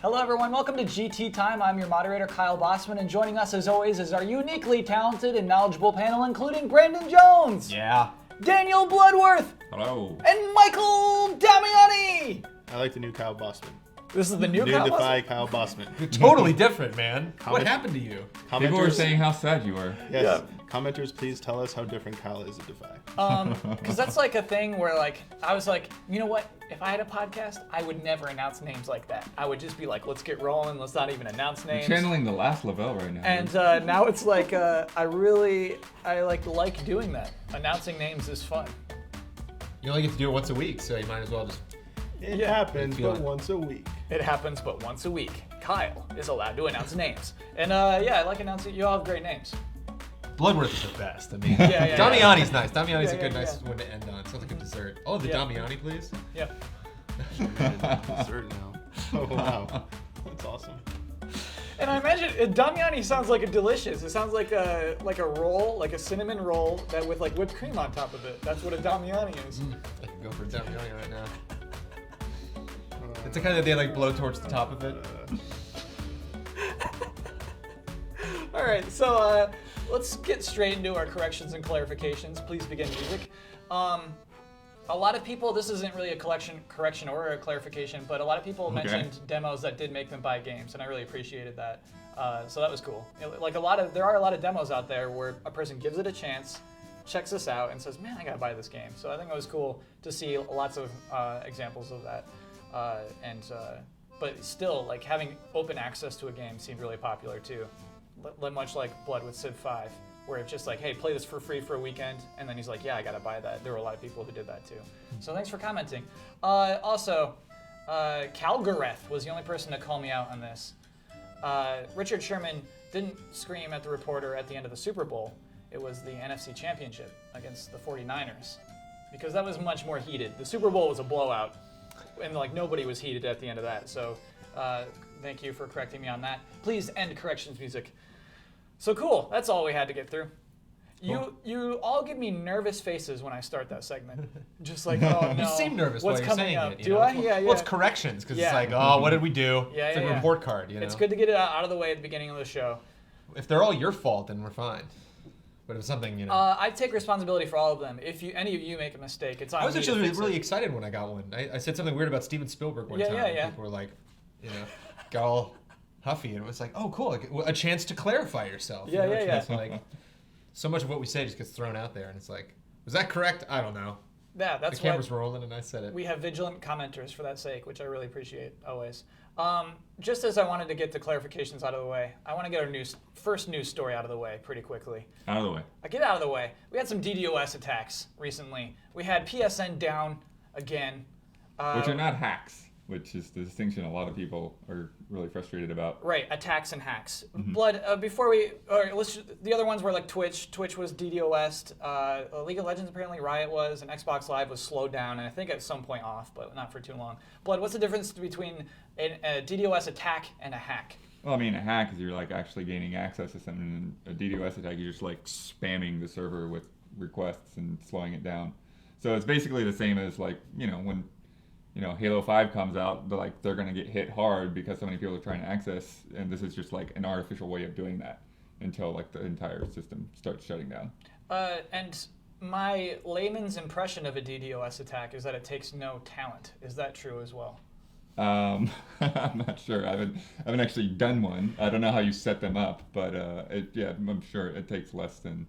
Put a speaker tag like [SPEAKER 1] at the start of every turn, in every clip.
[SPEAKER 1] Hello everyone, welcome to GT Time. I'm your moderator, Kyle Bossman, and joining us as always is our uniquely talented and knowledgeable panel, including Brandon Jones.
[SPEAKER 2] Yeah.
[SPEAKER 1] Daniel Bloodworth.
[SPEAKER 3] Hello.
[SPEAKER 1] And Michael Damiani.
[SPEAKER 4] I like the new Kyle Bossman.
[SPEAKER 1] This is the new
[SPEAKER 4] New
[SPEAKER 1] Kyle
[SPEAKER 4] Defy
[SPEAKER 1] Bossman?
[SPEAKER 4] Kyle Bossman.
[SPEAKER 2] You're totally different, man. What happened to you?
[SPEAKER 3] People were saying how sad you were.
[SPEAKER 4] Yes. Commenters, please tell us how different Kyle is at Defy.
[SPEAKER 1] Because that's like a thing where I was like, you know what? If I had a podcast, I would never announce names like that. I would just be like, let's get rolling. Let's not even announce names.
[SPEAKER 3] You're channeling the last Lavelle right now.
[SPEAKER 1] And now it's like, I like doing that. Announcing names is fun.
[SPEAKER 2] You only get to do it once a week, so you might as well just...
[SPEAKER 4] It happens, but once a week.
[SPEAKER 1] It happens, but once a week. Kyle is allowed to announce names. And I like announcing. You all have great names.
[SPEAKER 2] Bloodworth is the best. I mean,
[SPEAKER 1] Yeah.
[SPEAKER 2] Damiani's nice. Damiani's
[SPEAKER 1] Yeah,
[SPEAKER 2] a good,
[SPEAKER 1] yeah.
[SPEAKER 2] nice one to end on. Sounds like a dessert. Oh, the
[SPEAKER 1] Yeah.
[SPEAKER 2] Damiani, please.
[SPEAKER 1] Yep.
[SPEAKER 4] Dessert now. Oh, wow. That's awesome.
[SPEAKER 1] And I imagine Damiani sounds like a delicious. It sounds like a roll, like a cinnamon roll that with like whipped cream on top of it. That's what a Damiani is.
[SPEAKER 2] I could go for a Damiani right now. It's the kind that they like blow towards the top of it.
[SPEAKER 1] All right, so let's get straight into our corrections and clarifications. Please begin music. A lot of people, this isn't really a correction or a clarification, but a lot of people mentioned demos that did make them buy games, and I really appreciated that. So that was cool. There are a lot of demos out there where a person gives it a chance, checks this out, and says, man, I gotta buy this game. So I think it was cool to see lots of examples of that. But still, like having open access to a game seemed really popular too. Much like Blood with Civ 5, where it's just like, hey, play this for free for a weekend, and then he's like, yeah, I gotta buy that. There were a lot of people who did that too. So thanks for commenting. Also, Calgareth was the only person to call me out on this. Richard Sherman didn't scream at the reporter at the end of the Super Bowl. It was the NFC Championship against the 49ers, because that was much more heated. The Super Bowl was a blowout, and like nobody was heated at the end of that. So thank you for correcting me on that. Please end corrections music. So cool, that's all we had to get through. You all give me nervous faces when I start that segment. Just like, oh no.
[SPEAKER 2] You seem nervous
[SPEAKER 1] What's
[SPEAKER 2] while you're
[SPEAKER 1] coming
[SPEAKER 2] saying
[SPEAKER 1] up?
[SPEAKER 2] it.
[SPEAKER 1] Do I? Yeah.
[SPEAKER 2] Well, it's corrections, because
[SPEAKER 1] Yeah.
[SPEAKER 2] it's like, oh, what did we do?
[SPEAKER 1] Yeah,
[SPEAKER 2] it's like
[SPEAKER 1] yeah.
[SPEAKER 2] a report card, you know?
[SPEAKER 1] It's good to get it out of the way at the beginning of the show.
[SPEAKER 2] If they're all your fault, then we're fine. But if something, you know...
[SPEAKER 1] I take responsibility for all of them. If any of you make a mistake, it's on me.
[SPEAKER 2] I was
[SPEAKER 1] to
[SPEAKER 2] actually
[SPEAKER 1] fix
[SPEAKER 2] really
[SPEAKER 1] it.
[SPEAKER 2] excited when I got one. I said something weird about Steven Spielberg one time.
[SPEAKER 1] Yeah.
[SPEAKER 2] And people were like, got all huffy. And it was like, oh, cool. Like, a chance to clarify yourself.
[SPEAKER 1] Yeah.
[SPEAKER 2] It's like, so much of what we say just gets thrown out there. And it's like, was that correct? I don't know.
[SPEAKER 1] Yeah, that's
[SPEAKER 2] the cameras were rolling and I said it.
[SPEAKER 1] We have vigilant commenters for that sake, which I really appreciate always. Just as I wanted to get the clarifications out of the way, I want to get our first news story out of the way pretty quickly.
[SPEAKER 3] Out of the way.
[SPEAKER 1] Get out of the way. We had some DDoS attacks recently. We had PSN down again.
[SPEAKER 3] Which are not hacks, which is the distinction a lot of people are really frustrated about.
[SPEAKER 1] Right, attacks and hacks.
[SPEAKER 3] Mm-hmm.
[SPEAKER 1] Blood, the other ones were like Twitch. Twitch was DDoS'd. League of Legends apparently Riot was, and Xbox Live was slowed down, and I think at some point off, but not for too long. Blood, what's the difference between a DDoS attack and a hack?
[SPEAKER 3] Well, I mean, a hack is you're like actually gaining access to something, and a DDoS attack, you're just like spamming the server with requests and slowing it down. So it's basically the same as like, when Halo 5 comes out, they're going to get hit hard because so many people are trying to access, and this is just like an artificial way of doing that until like the entire system starts shutting down.
[SPEAKER 1] And my layman's impression of a DDoS attack is that it takes no talent. Is that true as well?
[SPEAKER 3] I'm not sure. I haven't actually done one. I don't know how you set them up, but I'm sure it takes less than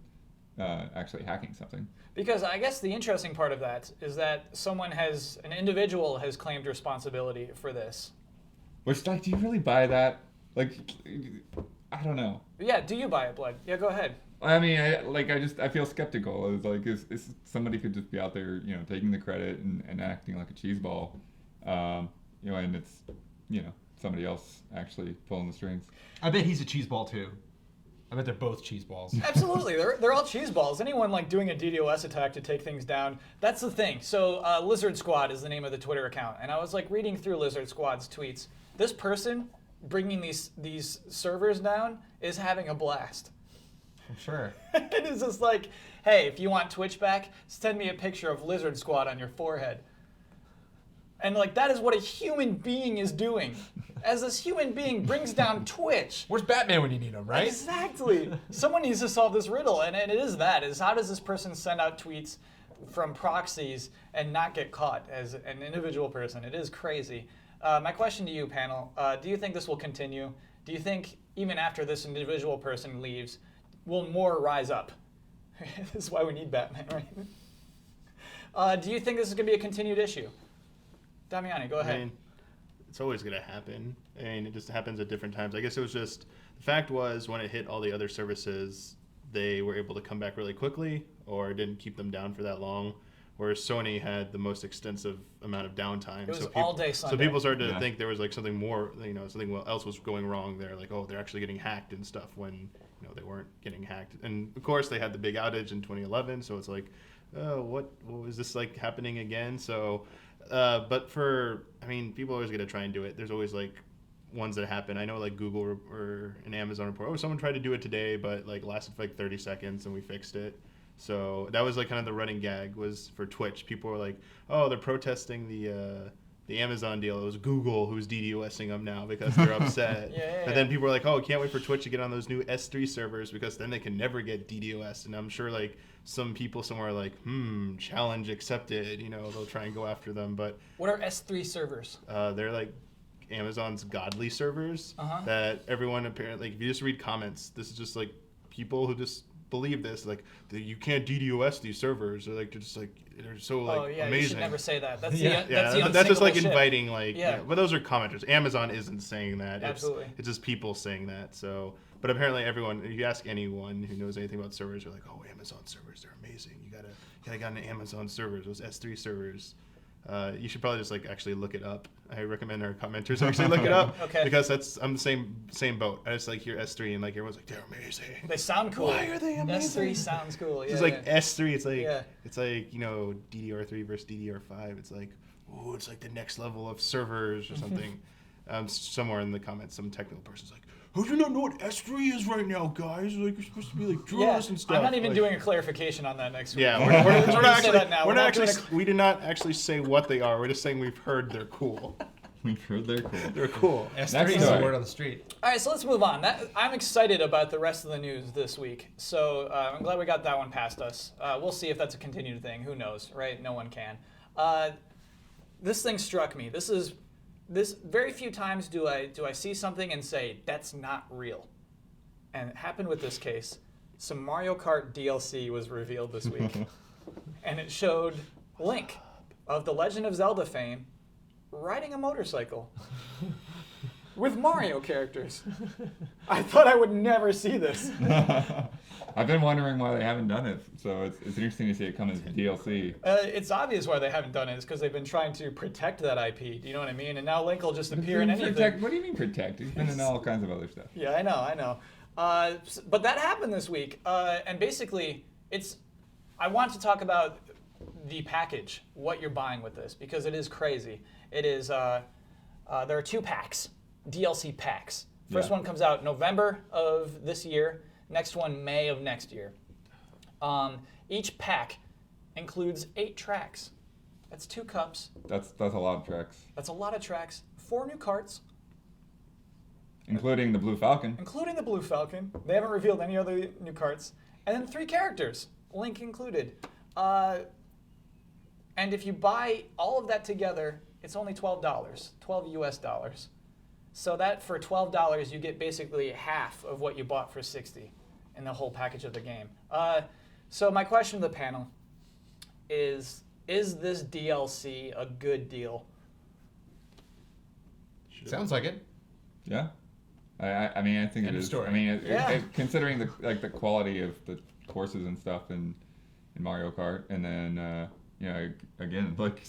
[SPEAKER 3] actually hacking something.
[SPEAKER 1] Because I guess the interesting part of that is that an individual has claimed responsibility for this.
[SPEAKER 3] Which, like, do you really buy that? Like, I don't know.
[SPEAKER 1] Yeah, do you buy it, Blood? Yeah, go ahead.
[SPEAKER 3] I mean, I feel skeptical. It's like, is somebody could just be out there, taking the credit and acting like a cheeseball, and it's, somebody else actually pulling the strings.
[SPEAKER 2] I bet he's a cheeseball too. I bet they're both cheeseballs.
[SPEAKER 1] Absolutely, they're all cheeseballs. Anyone like doing a DDoS attack to take things down, that's the thing. So Lizard Squad is the name of the Twitter account, and I was like reading through Lizard Squad's tweets. This person bringing these servers down is having a blast.
[SPEAKER 2] I'm sure.
[SPEAKER 1] It is just like, hey, if you want Twitch back, send me a picture of Lizard Squad on your forehead. And like that is what a human being is doing. As this human being brings down Twitch.
[SPEAKER 2] Where's Batman when you need him, right?
[SPEAKER 1] Exactly. Someone needs to solve this riddle, and it is that. Is how does this person send out tweets from proxies and not get caught as an individual person? It is crazy. My question to you, panel, do you think this will continue? Do you think even after this individual person leaves, will more rise up? This is why we need Batman, right? Do you think this is going to be a continued issue? Damiani, go ahead.
[SPEAKER 4] I mean, it's always going to happen. I mean, it just happens at different times. I guess it was just, the fact was when it hit all the other services, they were able to come back really quickly or didn't keep them down for that long. Whereas Sony had the most extensive amount of downtime.
[SPEAKER 1] It was all day Sunday.
[SPEAKER 4] So people started to think there was like something more, something else was going wrong there. Like, oh, they're actually getting hacked and stuff when, they weren't getting hacked. And of course they had the big outage in 2011. So it's like, what is this like happening again? So, but people are always going to try and do it. There's always like ones that happen. I know like Google or an Amazon report, someone tried to do it today, but like lasted for like 30 seconds and we fixed it. So that was like kind of the running gag was for Twitch. People were like, oh, they're protesting the Amazon deal. It was Google who's DDoSing them now because they're upset. But then people were like, oh, can't wait for Twitch to get on those new S3 servers because then they can never get DDoS. And I'm sure like some people somewhere are like, challenge accepted. They'll try and go after them. But
[SPEAKER 1] what are S3 servers?
[SPEAKER 4] They're like Amazon's godly servers that everyone apparently, if you just read comments, this is just like people who just believe this, like you can't DDoS these servers. They're like they're so like amazing.
[SPEAKER 1] You should never say that. That's
[SPEAKER 4] that's just like
[SPEAKER 1] ship.
[SPEAKER 4] Inviting like. But those are commenters. Amazon isn't saying that.
[SPEAKER 1] Absolutely.
[SPEAKER 4] It's just people saying that. So, but apparently everyone, if you ask anyone who knows anything about servers, they're like, oh, Amazon servers, they're amazing. You gotta get into Amazon servers, those S3 servers. You should probably just like actually look it up. I recommend our commenters actually look it up because I'm the same boat. I just like hear S3 and like everyone's like they're amazing.
[SPEAKER 1] They sound cool.
[SPEAKER 4] Why are they amazing?
[SPEAKER 1] S3 sounds cool.
[SPEAKER 4] It's like S3. It's like it's like DDR3 versus DDR5. It's like it's like the next level of servers or something. Somewhere in the comments, some technical person's like, how do you not know what S3 is right now, guys? Like you're supposed to be like DROS and stuff.
[SPEAKER 1] I'm not even doing a clarification on that next week.
[SPEAKER 4] Yeah, we did not actually say what they are. We're just saying we've heard they're cool.
[SPEAKER 3] We've heard they're cool.
[SPEAKER 4] They're cool.
[SPEAKER 2] S3 is the word on the street.
[SPEAKER 1] All right, so let's move on. I'm excited about the rest of the news this week. So I'm glad we got that one past us. We'll see if that's a continued thing. Who knows, right? No one can. This thing struck me. This very few times do I see something and say that's not real, and it happened with this case. Some Mario Kart DLC was revealed this week, and it showed Link of the Legend of Zelda fame riding a motorcycle with Mario characters. I thought I would never see this.
[SPEAKER 3] I've been wondering why they haven't done it, so it's interesting to see it come as DLC.
[SPEAKER 1] It's obvious why they haven't done it. It's because they've been trying to protect that IP. Do you know what I mean? And now Link will just appear in anything.
[SPEAKER 3] What do you mean protect? He's been in all kinds of other stuff.
[SPEAKER 1] Yeah, I know. But that happened this week, and basically, I want to talk about the package, what you're buying with this, because it is crazy. It is. There are 2 packs, DLC packs. First one comes out November of this year. Next one, May of next year. Each pack includes 8 tracks. That's 2 cups.
[SPEAKER 3] That's a lot of tracks.
[SPEAKER 1] That's a lot of tracks. 4 new carts.
[SPEAKER 3] Including the Blue Falcon.
[SPEAKER 1] They haven't revealed any other new carts. And then 3 characters, Link included. And if you buy all of that together, it's only $12, $12 US. So that for $12, you get basically half of what you bought for $60 in the whole package of the game. So my question to the panel is this DLC a good deal?
[SPEAKER 2] Sounds like it.
[SPEAKER 3] Yeah. I mean, I think it is.
[SPEAKER 2] Story.
[SPEAKER 3] I mean, considering the quality of the courses and stuff in Mario Kart, and then again, like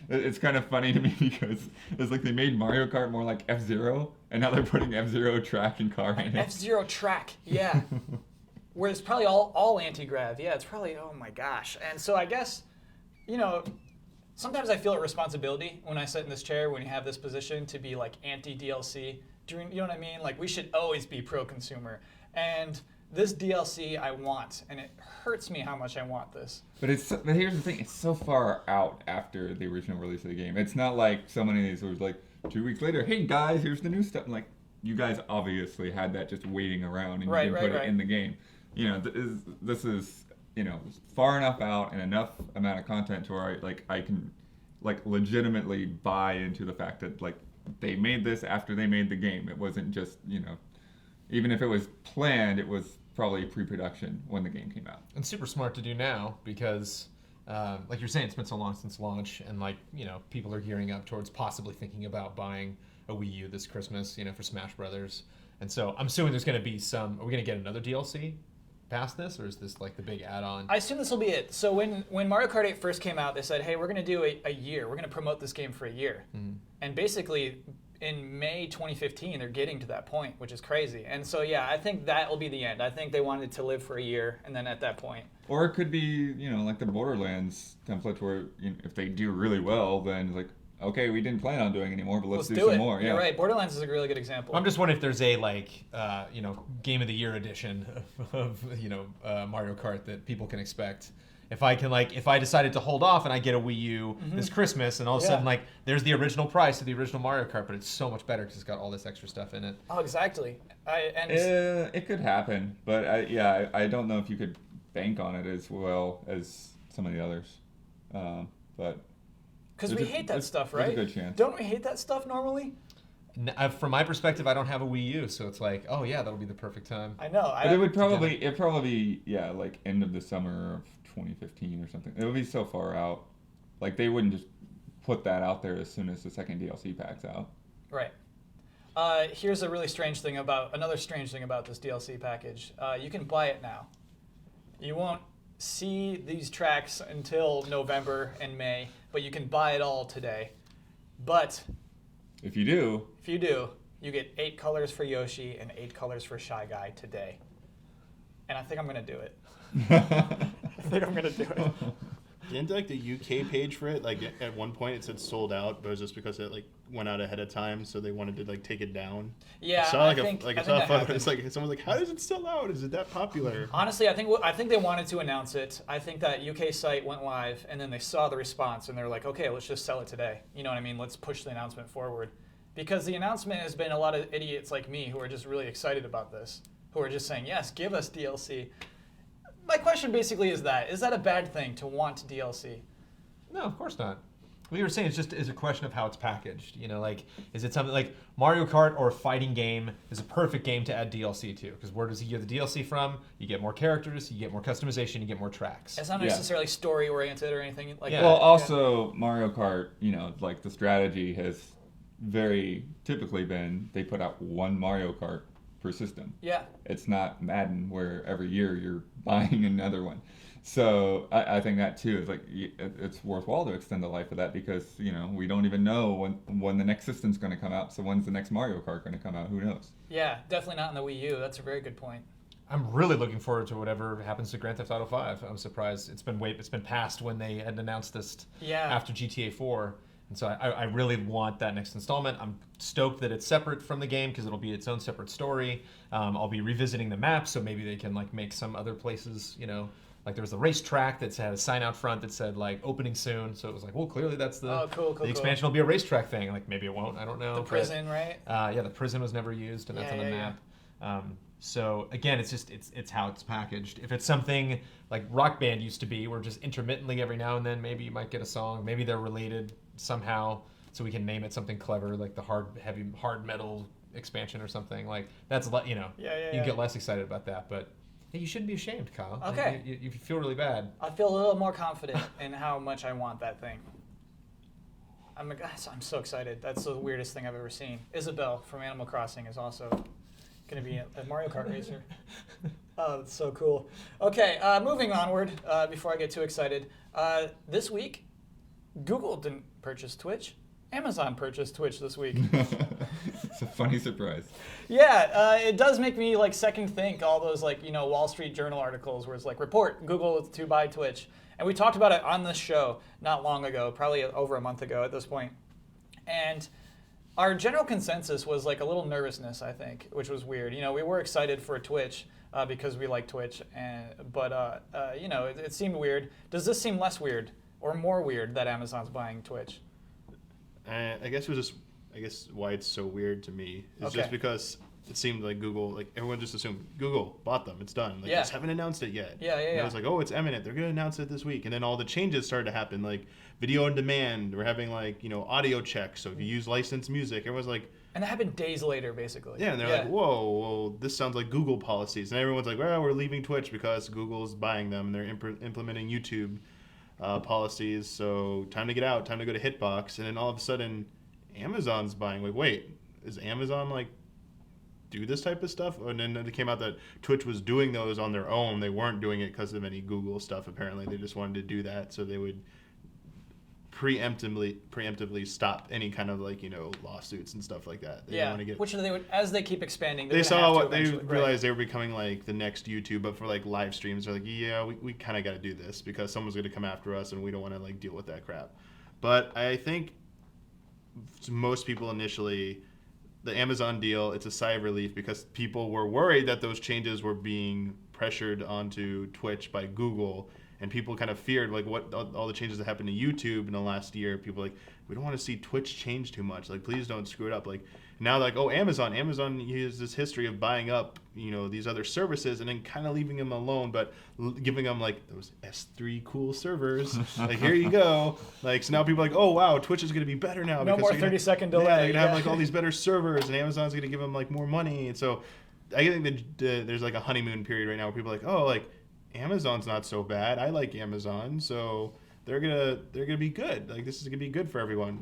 [SPEAKER 3] it's kind of funny to me because it's like they made Mario Kart more like F-Zero, and now they're putting F-Zero track and car in it.
[SPEAKER 1] F-Zero track, yeah. Where it's probably all anti-grav. Yeah, it's probably, oh my gosh. And so I guess, sometimes I feel a responsibility when I sit in this chair, when you have this position, to be like anti-DLC. You know what I mean? Like we should always be pro-consumer. And this DLC I want, and it hurts me how much I want this.
[SPEAKER 3] But here's the thing: it's so far out after the original release of the game. It's not like so many of these was like 2 weeks later. Hey guys, here's the new stuff. I'm like, you guys obviously had that just waiting around, and you didn't put it in the game. You know, this is far enough out and enough amount of content to where I can legitimately buy into the fact that they made this after they made the game. It wasn't just even if it was planned, it was probably pre-production when the game came out.
[SPEAKER 2] And super smart to do now because, like you're saying, it's been so long since launch, and people are gearing up towards possibly thinking about buying a Wii U this Christmas, for Smash Brothers. And so I'm assuming there's going to be Are we going to get another DLC past this, or is this the big add-on?
[SPEAKER 1] I assume this will be it. So when Mario Kart 8 first came out, they said, hey, we're going to do a year. We're going to promote this game for a year. Mm-hmm. And basically, in May 2015, they're getting to that point, which is crazy. And so, yeah, I think that will be the end. I think they wanted to live for a year, and then at that point.
[SPEAKER 3] Or it could be, like the Borderlands template where if they do really well, then okay, we didn't plan on doing anymore, but let's do some more. Yeah.
[SPEAKER 1] You're right. Borderlands is a really good example.
[SPEAKER 2] I'm just wondering if there's a Game of the Year edition of Mario Kart that people can expect. If I decided to hold off and I get a Wii U this Christmas, and all of a sudden there's the original price of the original Mario Kart, but it's so much better because it's got all this extra stuff in it.
[SPEAKER 1] Oh, exactly.
[SPEAKER 3] It could happen, but I don't know if you could bank on it as well as some of the others, but.
[SPEAKER 1] Because we hate that stuff, right?
[SPEAKER 3] There's a good chance.
[SPEAKER 1] Don't we hate that stuff normally?
[SPEAKER 2] From my perspective, I don't have a Wii U, so it's oh yeah, that'll be the perfect time.
[SPEAKER 1] I know.
[SPEAKER 3] But it'd probably be end of the summer of 2015 or something. It would be so far out. They wouldn't just put that out there as soon as the second DLC pack's out.
[SPEAKER 1] Right. Here's another strange thing about this DLC package. You can buy it now. You won't see these tracks until November and May, but you can buy it all today. But
[SPEAKER 3] if you do,
[SPEAKER 1] you get 8 colors for Yoshi and 8 colors for Shy Guy today. And I think I'm gonna do it.
[SPEAKER 4] Didn't the UK page for it at one point it said sold out, but it was just because it went out ahead of time, so they wanted to take it down.
[SPEAKER 1] Yeah,
[SPEAKER 4] I saw
[SPEAKER 1] I think
[SPEAKER 4] it's someone's how is it still out? Is it that popular?
[SPEAKER 1] Honestly, I think they wanted to announce it. I think that UK site went live, and then they saw the response, and they're like, okay, let's just sell it today. You know what I mean? Let's push the announcement forward, because the announcement has been a lot of idiots like me who are just really excited about this, who are just saying, yes, give us DLC. My question basically is that a bad thing to want DLC?
[SPEAKER 2] No, of course not. What you were saying is a question of how it's packaged. Is it something like Mario Kart or a fighting game is a perfect game to add DLC to? Because where does he get the DLC from? You get more characters, you get more customization, you get more tracks.
[SPEAKER 1] It's not necessarily story oriented or anything like that.
[SPEAKER 3] Well, also Mario Kart, the strategy has very typically been they put out one Mario Kart per system.
[SPEAKER 1] Yeah.
[SPEAKER 3] It's not Madden where every year you're buying another one. So I think that too is it's worthwhile to extend the life of that because we don't even know when the next system's going to come out. So when's the next Mario Kart going to come out? Who knows?
[SPEAKER 1] Yeah, definitely not in the Wii U. That's a very good point.
[SPEAKER 2] I'm really looking forward to whatever happens to Grand Theft Auto 5. I'm surprised it's been past when they had announced this after GTA 4. And so I really want that next installment. I'm stoked that it's separate from the game because it'll be its own separate story. I'll be revisiting the map, so maybe they can make some other places, there was the racetrack that had a sign out front that said opening soon. So it was well, clearly that's the expansion will be a racetrack thing. Maybe it won't. I don't know.
[SPEAKER 1] The prison, right?
[SPEAKER 2] Yeah, the prison was never used, and that's on the map. So again, it's how it's packaged. If it's something like Rock Band used to be, where just intermittently every now and then maybe you might get a song, maybe they're related somehow, so we can name it something clever like the hard metal expansion or something that's you can get less excited about that, but hey, you shouldn't be ashamed, Kyle.
[SPEAKER 1] Okay.
[SPEAKER 2] You feel really bad.
[SPEAKER 1] I feel a little more confident in how much I want that thing. I'm so excited. That's the weirdest thing I've ever seen. Isabelle from Animal Crossing is also going to be a Mario Kart racer. Oh, that's so cool. Okay, moving onward before I get too excited. This week, Google didn't purchase Twitch. Amazon purchased Twitch this week.
[SPEAKER 3] It's a funny surprise.
[SPEAKER 1] Yeah, it does make me second think all those Wall Street Journal articles where it's report Google to buy Twitch. And we talked about it on this show not long ago, probably over a month ago at this point. And our general consensus was a little nervousness, I think, which was weird. We were excited for Twitch. because we like Twitch. But it seemed weird. Does this seem less weird or more weird that Amazon's buying Twitch?
[SPEAKER 4] I guess why it's so weird to me is just because it seemed like Google, like everyone just assumed Google bought them. It's done. Like, they just haven't announced it yet.
[SPEAKER 1] Yeah.
[SPEAKER 4] And it was like, oh, it's imminent. They're going to announce it this week. And then all the changes started to happen, like video on demand. We're having like, audio checks. So if you use licensed music, everyone's like.
[SPEAKER 1] And that happened days later, basically.
[SPEAKER 4] Yeah, and they're like, whoa, well, this sounds like Google policies. And everyone's like, well, we're leaving Twitch because Google's buying them and they're implementing YouTube policies. So time to get out, time to go to Hitbox. And then all of a sudden, Amazon's buying. Like, wait, is Amazon like do this type of stuff? And then it came out that Twitch was doing those on their own. They weren't doing it because of any Google stuff. Apparently, they just wanted to do that so they would preemptively stop any kind of like lawsuits and stuff like that. They want to get,
[SPEAKER 1] which they would, as they keep expanding.
[SPEAKER 4] They saw what they realized they were becoming like the next YouTube, but for like live streams. They're like, yeah, we kind of got to do this because someone's going to come after us, and we don't want to like deal with that crap. But I think most people initially, the Amazon deal, it's a sigh of relief because people were worried that those changes were being pressured onto Twitch by Google, and people kind of feared like what all the changes that happened to YouTube in the last year. People were like, we don't want to see Twitch change too much. Like, please don't screw it up. Like now, like, oh, Amazon has this history of buying up these other services and then kind of leaving them alone, but giving them like those S3 cool servers. Like, here you go. Like, so now people are like, oh wow, Twitch is going to be better now.
[SPEAKER 1] No more 30-second delay.
[SPEAKER 4] Yeah, they're gonna have like all these better servers, and Amazon's going to give them like more money. And so I think that there's like a honeymoon period right now where people are like, oh, like Amazon's not so bad. I like Amazon, so they're gonna be good. Like, this is gonna be good for everyone.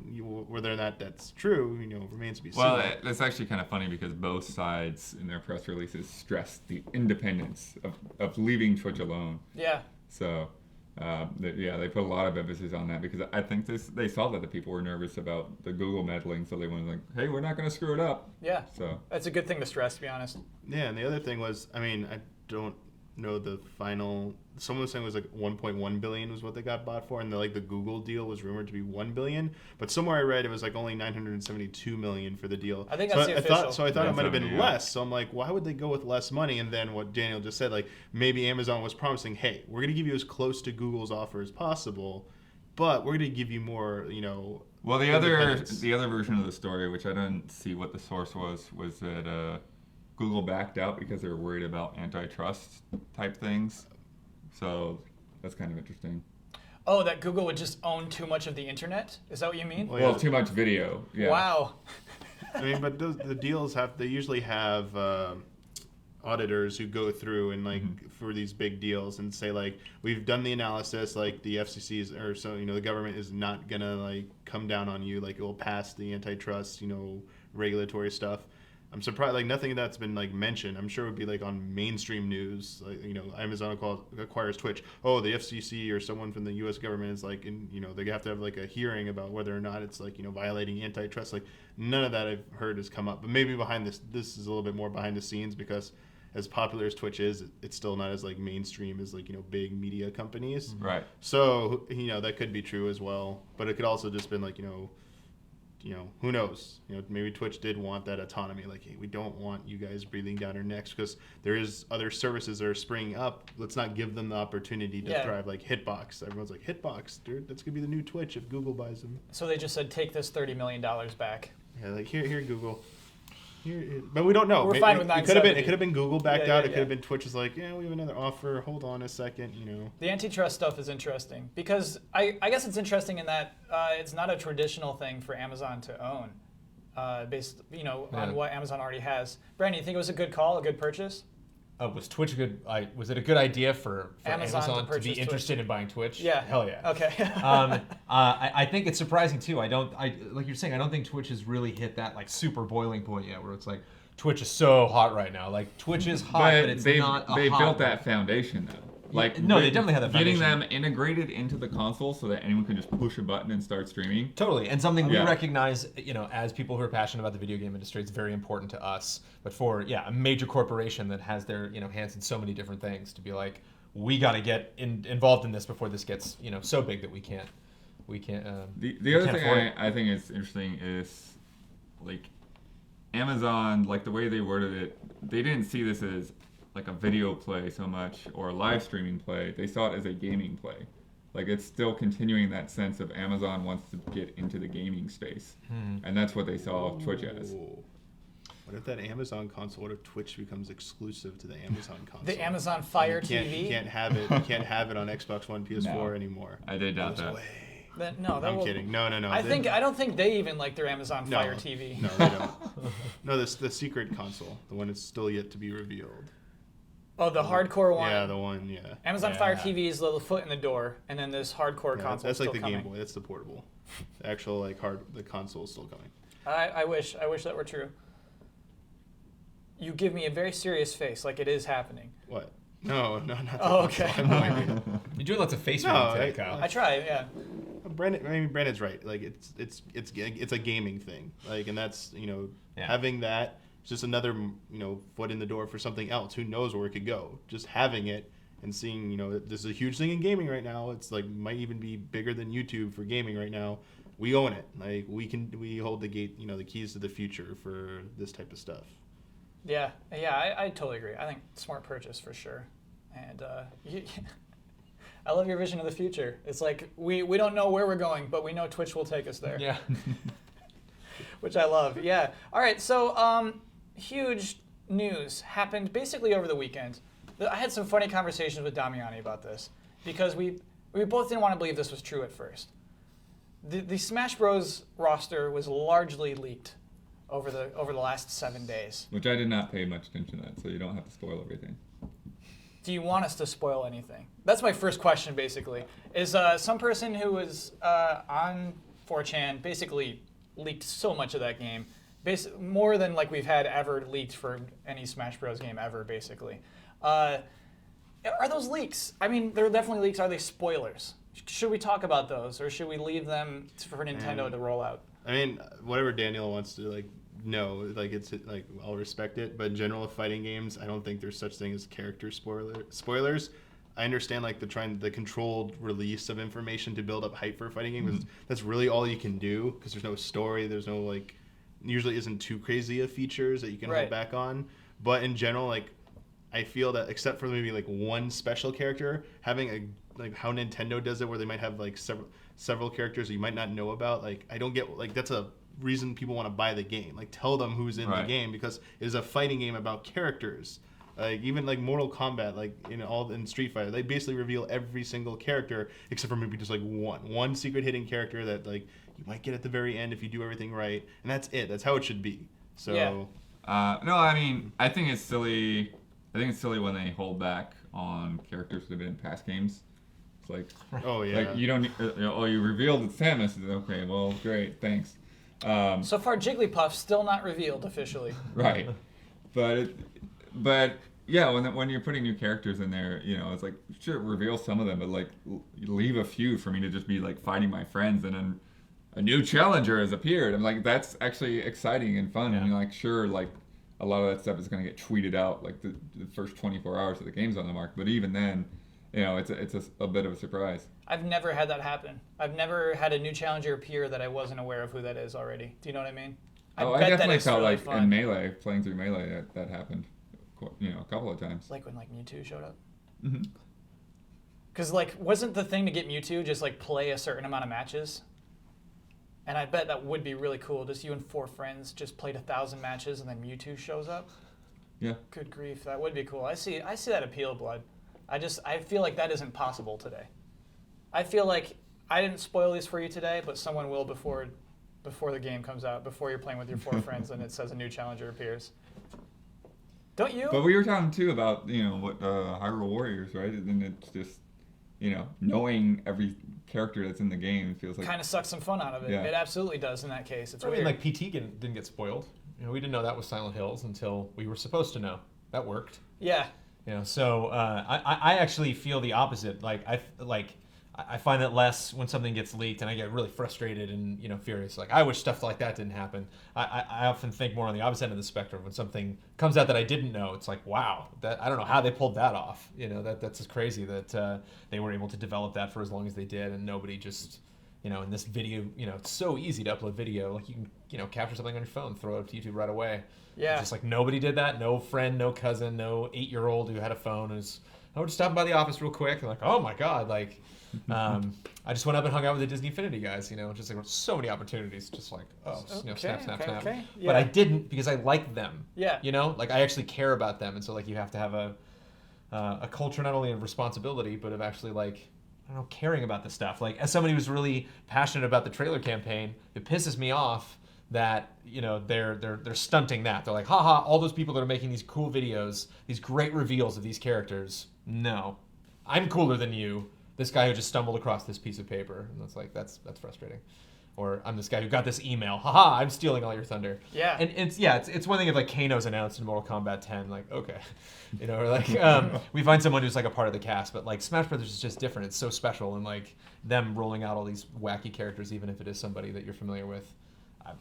[SPEAKER 4] Whether or not that's true, remains to be seen.
[SPEAKER 3] Well, that's actually kind of funny because both sides in their press releases stressed the independence of leaving Twitch alone.
[SPEAKER 1] Yeah.
[SPEAKER 3] So, they put a lot of emphasis on that because I think they saw that the people were nervous about the Google meddling, so they went like, hey, we're not gonna screw it up.
[SPEAKER 1] Yeah.
[SPEAKER 3] So
[SPEAKER 1] that's a good thing to stress, to be honest.
[SPEAKER 4] Yeah, and the other thing was, I don't know the final. Someone was saying it was like 1.1 billion was what they got bought for, and the Google deal was rumored to be 1 billion, but somewhere I read it was like only 972 million for the deal.
[SPEAKER 1] I think that's the official.
[SPEAKER 4] I thought it might have been less. So I'm like, why would they go with less money? And then what Daniel just said, like maybe Amazon was promising, hey, we're going to give you as close to Google's offer as possible, but we're going to give you more,
[SPEAKER 3] Well, the other version of the story, which I didn't see what the source was that Google backed out because they were worried about antitrust type things. So that's kind of interesting.
[SPEAKER 1] Oh, that Google would just own too much of the internet? Is that what you mean?
[SPEAKER 3] Well, too much video. Yeah.
[SPEAKER 1] Wow.
[SPEAKER 4] But the deals they usually have auditors who go through and for these big deals and say like, we've done the analysis, like the FCC's or so the government is not gonna like come down on you, like it will pass the antitrust regulatory stuff. I'm surprised, like nothing that's been like mentioned. I'm sure it would be like on mainstream news, like Amazon acquires Twitch. Oh, the FCC or someone from the U.S. government is like, they have to have like a hearing about whether or not it's like violating antitrust. Like none of that I've heard has come up. But maybe behind this is a little bit more behind the scenes because as popular as Twitch is, it's still not as like mainstream as like big media companies.
[SPEAKER 3] Right.
[SPEAKER 4] So that could be true as well. But it could also just been like who knows? Maybe Twitch did want that autonomy. Like, hey, we don't want you guys breathing down our necks because there is other services that are springing up. Let's not give them the opportunity to thrive. Like Hitbox. Everyone's like, Hitbox, dude, that's gonna be the new Twitch if Google buys them.
[SPEAKER 1] So they just said, take this $30 million back.
[SPEAKER 4] Yeah, like here, Google. But we don't know.
[SPEAKER 1] We're fine with 970.
[SPEAKER 4] It could have been Google backed out. It could have been Twitch is like, yeah, we have another offer. Hold on a second.
[SPEAKER 1] The antitrust stuff is interesting because I guess it's interesting in that it's not a traditional thing for Amazon to own, based on what Amazon already has. Brandon, you think it was a good call, a good purchase?
[SPEAKER 2] Was Twitch a good? Was it a good idea for
[SPEAKER 1] Amazon
[SPEAKER 2] to be interested in buying Twitch?
[SPEAKER 1] Yeah.
[SPEAKER 2] Hell yeah.
[SPEAKER 1] Okay.
[SPEAKER 2] I think it's surprising too. Like you're saying, I don't think Twitch has really hit that like super boiling point yet, where it's like Twitch is so hot right now. Like Twitch is hot, but it's not.
[SPEAKER 3] They built that foundation though. Like
[SPEAKER 2] no, they definitely have that foundation.
[SPEAKER 3] Getting them integrated into the console so that anyone can just push a button and start streaming.
[SPEAKER 2] Totally, and something we recognize, as people who are passionate about the video game industry, it's very important to us. But for a major corporation that has their hands in so many different things, to be like, we got to get involved in this before this gets so big that we can't.
[SPEAKER 3] The other thing I think is interesting is like Amazon, like the way they worded it, they didn't see this as like a video play so much or a live streaming play. They saw it as a gaming play. Like it's still continuing that sense of Amazon wants to get into the gaming space, and that's what they saw Twitch as.
[SPEAKER 4] Ooh. What if that Amazon console? What if Twitch becomes exclusive to the Amazon console?
[SPEAKER 1] The Amazon Fire
[SPEAKER 4] And
[SPEAKER 1] TV.
[SPEAKER 4] You can't have it. You can't have it on Xbox One, PS4 anymore.
[SPEAKER 3] I did doubt that.
[SPEAKER 1] I'm
[SPEAKER 4] Kidding. No.
[SPEAKER 1] I don't think they even like their Amazon Fire TV.
[SPEAKER 4] No, they don't. No, the secret console, the one that's still yet to be revealed.
[SPEAKER 1] Oh, the hardcore one.
[SPEAKER 4] Yeah, the one. Yeah.
[SPEAKER 1] Amazon Fire TV is the foot in the door, and then this hardcore console.
[SPEAKER 4] That's like
[SPEAKER 1] still
[SPEAKER 4] the
[SPEAKER 1] coming.
[SPEAKER 4] Game Boy. That's the portable. The actual the console is still coming.
[SPEAKER 1] I wish that were true. You give me a very serious face, like it is happening.
[SPEAKER 4] What? No, not that.
[SPEAKER 1] Oh, okay.
[SPEAKER 4] I have no idea.
[SPEAKER 2] You're doing lots of face
[SPEAKER 4] No,
[SPEAKER 2] reading today, Kyle.
[SPEAKER 1] I try, yeah.
[SPEAKER 4] Brandon's right. Like it's a gaming thing. Like, and that's having that. It's just another foot in the door for something else. Who knows where it could go? Just having it and seeing this is a huge thing in gaming right now. It's like might even be bigger than YouTube for gaming right now. We own it. Like we hold the gate. The keys to the future for this type of stuff.
[SPEAKER 1] Yeah, I totally agree. I think smart purchase for sure. And I love your vision of the future. It's like we don't know where we're going, but we know Twitch will take us there.
[SPEAKER 2] Yeah.
[SPEAKER 1] Which I love. Yeah. All right. So huge news happened basically over the weekend. I had some funny conversations with Damiani about this because we both didn't want to believe this was true at first. The Smash Bros. Roster was largely leaked over the last 7 days.
[SPEAKER 3] Which I did not pay much attention to that, so you don't have to spoil everything.
[SPEAKER 1] Do you want us to spoil anything? That's my first question, basically. Is some person who was on 4chan basically leaked so much of that game, more than like we've had ever leaked for any Smash Bros. Game ever, basically. Are those leaks? I mean, they're definitely leaks. Are they spoilers? Should we talk about those, or should we leave them for Nintendo to roll out?
[SPEAKER 4] I mean, whatever Daniel wants to know, it's I'll respect it. But in general, of fighting games, I don't think there's such thing as character spoilers. I understand the controlled release of information to build up hype for a fighting game. Mm-hmm. That's really all you can do because there's no story. There's no usually isn't too crazy of features that you can hold back on. But in general, I feel that except for maybe one special character, having how Nintendo does it, where they might have several characters that you might not know about. I don't get that's a reason people want to buy the game. Tell them who's in the game because it is a fighting game about characters. Even Mortal Kombat, in Street Fighter, they basically reveal every single character except for maybe just one secret hidden character that you might get at the very end if you do everything right, and that's it. That's how it should be. So.
[SPEAKER 3] Yeah. No, I mean I think it's silly. I think it's silly when they hold back on characters that have been in past games. It's
[SPEAKER 4] oh yeah.
[SPEAKER 3] You don't. You revealed it's Samus. Okay, well, great, thanks.
[SPEAKER 1] So far, Jigglypuff's still not revealed officially.
[SPEAKER 3] Right, but yeah, when you're putting new characters in there, it's sure reveal some of them, but leave a few for me to just be fighting my friends, and then a new challenger has appeared. I'm that's actually exciting and fun, and sure a lot of that stuff is going to get tweeted out the first 24 hours of the game's on the market, but even then. It's a bit of a surprise.
[SPEAKER 1] I've never had that happen. I've never had a new challenger appear that I wasn't aware of who that is already. Do you know what I mean?
[SPEAKER 3] I definitely felt really in Melee, playing through Melee, that happened, a couple of times.
[SPEAKER 1] When Mewtwo showed up?
[SPEAKER 3] Mm-hmm.
[SPEAKER 1] Because wasn't the thing to get Mewtwo just play a certain amount of matches? And I bet that would be really cool. Just you and 4 friends just played 1,000 matches and then Mewtwo shows up?
[SPEAKER 3] Yeah.
[SPEAKER 1] Good grief, that would be cool. I see that appeal, Blood. I feel like that isn't possible today. I feel like I didn't spoil these for you today, but someone will before the game comes out, before you're playing with your 4 friends and it says a new challenger appears. Don't you?
[SPEAKER 3] But we were talking too about what Hyrule Warriors, right? And it's just knowing every character that's in the game feels
[SPEAKER 1] kind of sucks some fun out of it. Yeah. It absolutely does in that case. It's weird.
[SPEAKER 2] PT didn't get spoiled. We didn't know that was Silent Hills until we were supposed to know. That worked.
[SPEAKER 1] Yeah.
[SPEAKER 2] So I actually feel the opposite. I find that less when something gets leaked, and I get really frustrated and furious. I wish stuff like that didn't happen. I often think more on the opposite end of the spectrum. When something comes out that I didn't know, it's wow, that I don't know how they pulled that off. That's just crazy that they were able to develop that for as long as they did, and nobody just in this video, it's so easy to upload video. Like you can, capture something on your phone, throw it up to YouTube right away.
[SPEAKER 1] Yeah.
[SPEAKER 2] It's just like nobody did that. No friend, no cousin, no 8-year-old who had a phone who's, we're just stopping by the office real quick. And like, oh my God, like, I just went up and hung out with the Disney Infinity guys, just like so many opportunities, just like, snap.
[SPEAKER 1] Okay. Yeah.
[SPEAKER 2] But I didn't because I like them.
[SPEAKER 1] Yeah.
[SPEAKER 2] Like I actually care about them. And so like you have to have a culture not only of responsibility, but of actually like, I don't know, caring about this stuff. Like as somebody who's really passionate about the trailer campaign, it pisses me off that they're stunting that. They're like, haha, all those people that are making these cool videos, these great reveals of these characters. No, I'm cooler than you. This guy who just stumbled across this piece of paper, and that's frustrating. Or I'm this guy who got this email. Haha, I'm stealing all your thunder.
[SPEAKER 1] Yeah.
[SPEAKER 2] And it's one thing if like Kano's announced in Mortal Kombat 10, like okay, or like we find someone who's like a part of the cast, but like Smash Brothers is just different. It's so special, and like them rolling out all these wacky characters, even if it is somebody that you're familiar with.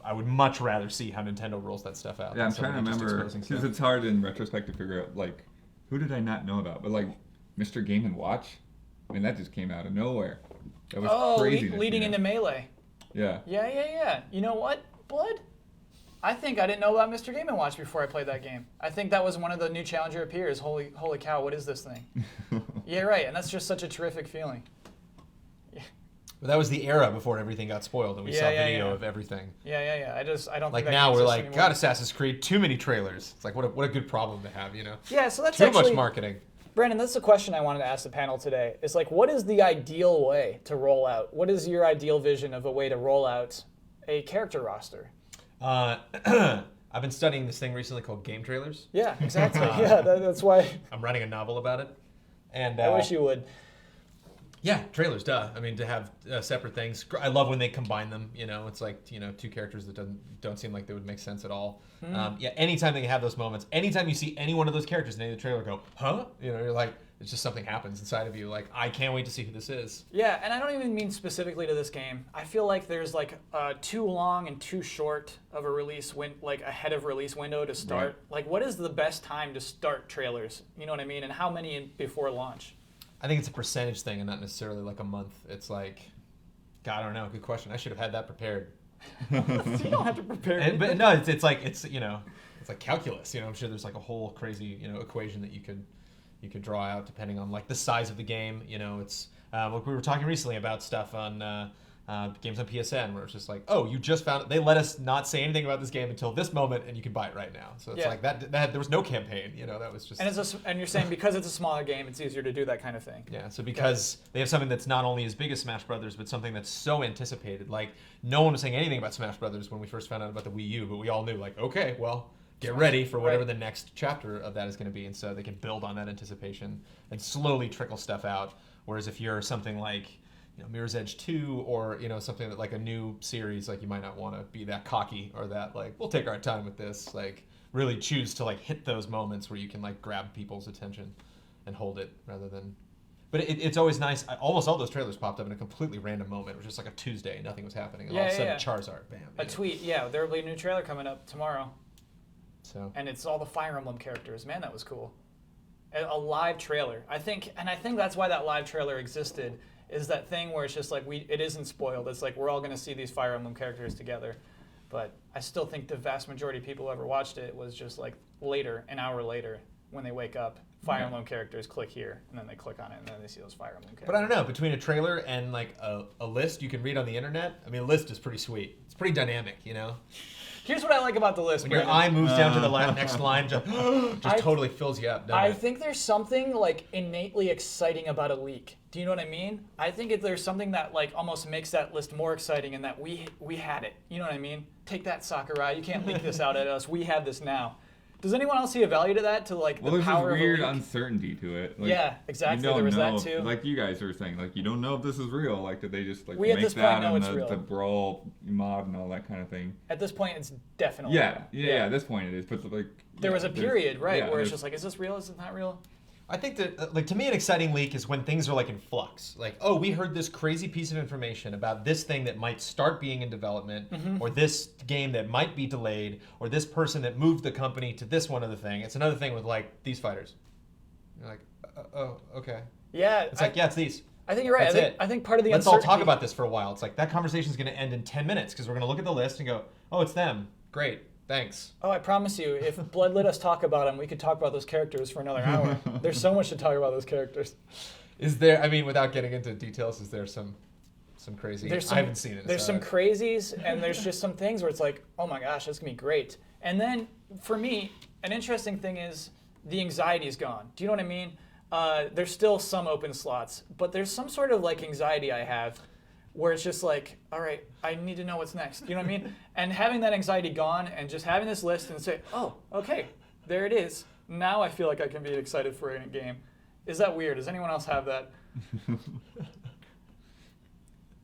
[SPEAKER 2] I would much rather see how Nintendo rolls that stuff out.
[SPEAKER 3] Yeah, I'm trying to remember because it's hard in retrospect to figure out like who did I not know about, but like Mr. Game & Watch. I mean that just came out of nowhere. That was crazy.
[SPEAKER 1] Leading into Melee.
[SPEAKER 3] Yeah.
[SPEAKER 1] Yeah. You know what, Blood? I think I didn't know about Mr. Game & Watch before I played that game. I think that was one of the new Challenger appears. Holy cow, what is this thing? Yeah, right, and that's just such a terrific feeling. Yeah.
[SPEAKER 2] But that was the era before everything got spoiled and we saw video of everything.
[SPEAKER 1] Yeah. I don't
[SPEAKER 2] like
[SPEAKER 1] think that
[SPEAKER 2] now we're like,
[SPEAKER 1] anymore.
[SPEAKER 2] God, Assassin's Creed, too many trailers. It's like what a good problem to have,
[SPEAKER 1] Yeah, so that's
[SPEAKER 2] too
[SPEAKER 1] actually
[SPEAKER 2] much marketing.
[SPEAKER 1] Brandon, that's the question I wanted to ask the panel today. It's like, what is the ideal way to roll out? What is your ideal vision of a way to roll out a character roster?
[SPEAKER 2] I've been studying this thing recently called GameTrailers.
[SPEAKER 1] Yeah, exactly. That's why.
[SPEAKER 2] I'm writing a novel about it. And
[SPEAKER 1] I wish you would.
[SPEAKER 2] Yeah, trailers, duh. I mean, to have separate things. I love when they combine them. It's like, two characters that don't seem like they would make sense at all. Anytime they have those moments, anytime you see any one of those characters in any of the trailer go, huh? You're like, it's just something happens inside of you. Like, I can't wait to see who this is.
[SPEAKER 1] Yeah, and I don't even mean specifically to this game. I feel like there's like too long and too short of a release ahead of release window to start.
[SPEAKER 3] Right.
[SPEAKER 1] Like, what is the best time to start trailers? You know what I mean? And how many before launch?
[SPEAKER 2] I think it's a percentage thing and not necessarily like a month. It's like, God, I don't know. Good question. I should have had that prepared.
[SPEAKER 1] You don't have to prepare.
[SPEAKER 2] But no, it's like calculus. I'm sure there's like a whole crazy equation that you could draw out depending on like the size of the game. It's like we were talking recently about stuff on games on PSN where it's just like, oh, you just found it. They let us not say anything about this game until this moment, and you can buy it right now. So it's like that there was no campaign. That was just.
[SPEAKER 1] And you're saying because it's a smaller game, it's easier to do that kind of thing.
[SPEAKER 2] Yeah. So because they have something that's not only as big as Smash Brothers, but something that's so anticipated. Like no one was saying anything about Smash Brothers when we first found out about the Wii U, but we all knew like, okay, well, get ready for whatever the next chapter of that is going to be, and so they can build on that anticipation and slowly trickle stuff out. Whereas if you're something like Mirror's Edge 2 or something that like a new series, like you might not want to be that cocky or that like we'll take our time with this. Like really choose to like hit those moments where you can like grab people's attention and hold it rather than. But it's always nice. Almost all those trailers popped up in a completely random moment. It was just like a Tuesday, nothing was happening, and all of a sudden Charizard, bam.
[SPEAKER 1] A tweet, there will be a new trailer coming up tomorrow.
[SPEAKER 2] So. And
[SPEAKER 1] it's all the Fire Emblem characters. Man, that was cool. A live trailer. I think that's why that live trailer existed. Is that thing where it's just like it isn't spoiled. It's like we're all going to see these Fire Emblem characters together. But I still think the vast majority of people who ever watched it was just like later, an hour later, when they wake up, Fire Emblem characters click here, and then they click on it, and then they see those Fire Emblem characters.
[SPEAKER 2] But I don't know, between a trailer and like a list you can read on the internet, I mean, a list is pretty sweet. It's pretty dynamic,
[SPEAKER 1] Here's what I like about the list.
[SPEAKER 2] When your eye moves down to the next line, just totally fills you up.
[SPEAKER 1] I think there's something like innately exciting about a leak. Do you know what I mean? I think there's something that like almost makes that list more exciting, and that we had it. You know what I mean? Take that, Sakurai. You can't leak this out at us. We have this now. Does anyone else see a value to that? To like the power of a leak?
[SPEAKER 3] There's this weird uncertainty to it. Like,
[SPEAKER 1] yeah, exactly. There was that too.
[SPEAKER 3] Like you guys were saying, like you don't know if this is real. Like did they just like
[SPEAKER 1] we
[SPEAKER 3] make that and the brawl mod and all that kind of thing?
[SPEAKER 1] At this point, it's definitely
[SPEAKER 3] yeah. At this point, it is. But like
[SPEAKER 1] there was a period, right, where it's just like, is this real? Is it not real?
[SPEAKER 2] I think that, like, to me, an exciting leak is when things are like in flux. Like, oh, we heard this crazy piece of information about this thing that might start being in development, or this game that might be delayed, or this person that moved the company to this one other thing. It's another thing with like these fighters. You're like, oh, okay.
[SPEAKER 1] Yeah.
[SPEAKER 2] It's like, yeah, it's these.
[SPEAKER 1] I think you're right. I think part of the
[SPEAKER 2] Let's all
[SPEAKER 1] uncertainty...
[SPEAKER 2] talk about this for a while. It's like that conversation is going to end in 10 minutes because we're going to look at the list and go, oh, it's them. Great. Thanks.
[SPEAKER 1] Oh, I promise you, if Blood let us talk about them, we could talk about those characters for another hour. There's so much to talk about those characters.
[SPEAKER 2] Is there, I mean, without getting into details, is there some crazy... I haven't seen it.
[SPEAKER 1] There's some crazies, and there's just some things where it's like, oh my gosh, that's going to be great. And then, for me, an interesting thing is the anxiety is gone. Do you know what I mean? There's still some open slots, but there's some sort of like anxiety I have where it's just like, all right, I need to know what's next. You know what I mean? And having that anxiety gone and just having this list and say, oh, okay, there it is. Now I feel like I can be excited for a game. Is that weird? Does anyone else have that?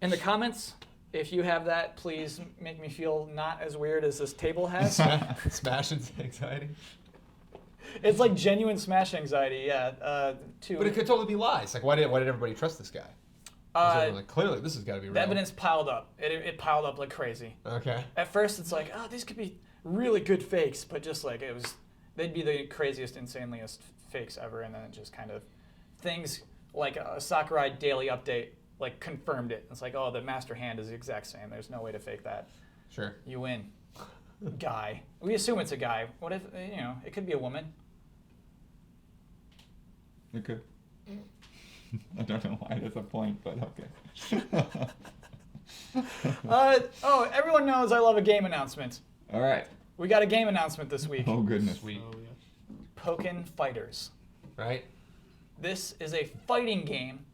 [SPEAKER 1] In the comments, if you have that, please make me feel not as weird as this table has.
[SPEAKER 2] Smash anxiety.
[SPEAKER 1] It's like genuine Smash anxiety, yeah.
[SPEAKER 2] But it could totally be lies. Like, why did everybody trust this guy? Like, clearly, this has got to be real.
[SPEAKER 1] The evidence piled up. It piled up like crazy.
[SPEAKER 2] Okay.
[SPEAKER 1] At first, it's like, oh, these could be really good fakes, but just like they'd be the craziest, insaneliest fakes ever, and then it just kind of things like a Sakurai daily update like confirmed it. It's like, oh, the master hand is the exact same. There's no way to fake that.
[SPEAKER 2] Sure.
[SPEAKER 1] You win. Guy. We assume it's a guy. What if, it could be a woman.
[SPEAKER 3] It could. I don't know why that's a point, but okay.
[SPEAKER 1] Everyone knows I love a game announcement.
[SPEAKER 3] All right.
[SPEAKER 1] We got a game announcement this week.
[SPEAKER 3] Oh, goodness.
[SPEAKER 2] Sweet.
[SPEAKER 4] Oh, yeah.
[SPEAKER 1] Pokken Fighters.
[SPEAKER 2] Right?
[SPEAKER 1] This is a fighting game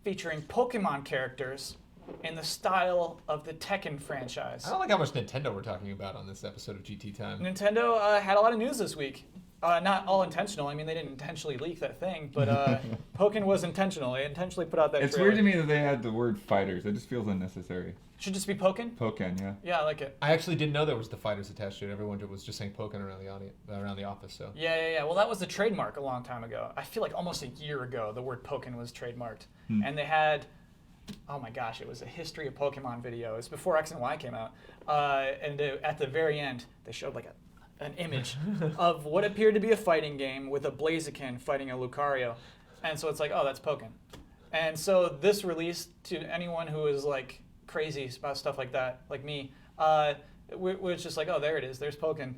[SPEAKER 1] featuring Pokemon characters in the style of the Tekken franchise.
[SPEAKER 2] I don't like how much Nintendo we're talking about on this episode of GT Time.
[SPEAKER 1] Nintendo had a lot of news this week. Not all intentional. I mean, they didn't intentionally leak that thing, but Pokken was intentional. They intentionally put out that
[SPEAKER 3] It's
[SPEAKER 1] trailer.
[SPEAKER 3] weird to me that they had the word fighters. It just feels unnecessary.
[SPEAKER 1] Should just be Pokken?
[SPEAKER 3] Pokken, yeah.
[SPEAKER 1] Yeah, I like it.
[SPEAKER 2] I actually didn't know there was the fighters attached to it. Everyone was just saying Pokken around the office. So
[SPEAKER 1] Yeah. Well, that was the trademark a long time ago. I feel like almost a year ago, the word Pokken was trademarked. And they had, oh my gosh, it was a history of Pokemon video. It was before X and Y came out. At the very end, they showed like an image of what appeared to be a fighting game with a Blaziken fighting a Lucario. And so it's like, oh, that's Pokken. And so this release, to anyone who is like crazy about stuff like that, like me, we're just like, oh, there it is. There's Pokken.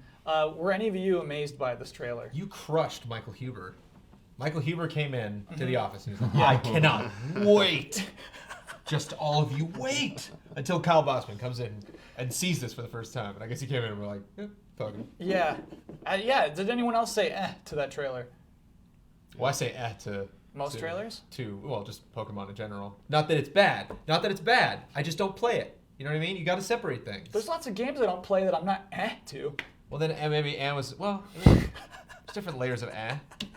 [SPEAKER 1] Were any of you amazed by this trailer?
[SPEAKER 2] you crushed Michael Huber. Michael Huber came in to the office and he was like, I cannot wait. Just all of you wait until Kyle Bossman comes in and sees this for the first time. And I guess he came in and we're like, Pokken.
[SPEAKER 1] Yeah. Did anyone else say to that trailer?
[SPEAKER 2] Well, I say to
[SPEAKER 1] Most trailers?
[SPEAKER 2] Well, just Pokemon in general. Not that it's bad. I just don't play it. You know what I mean? You got to separate things.
[SPEAKER 1] There's lots of games I don't play that I'm not to.
[SPEAKER 2] Well, then maybe was, there's different layers of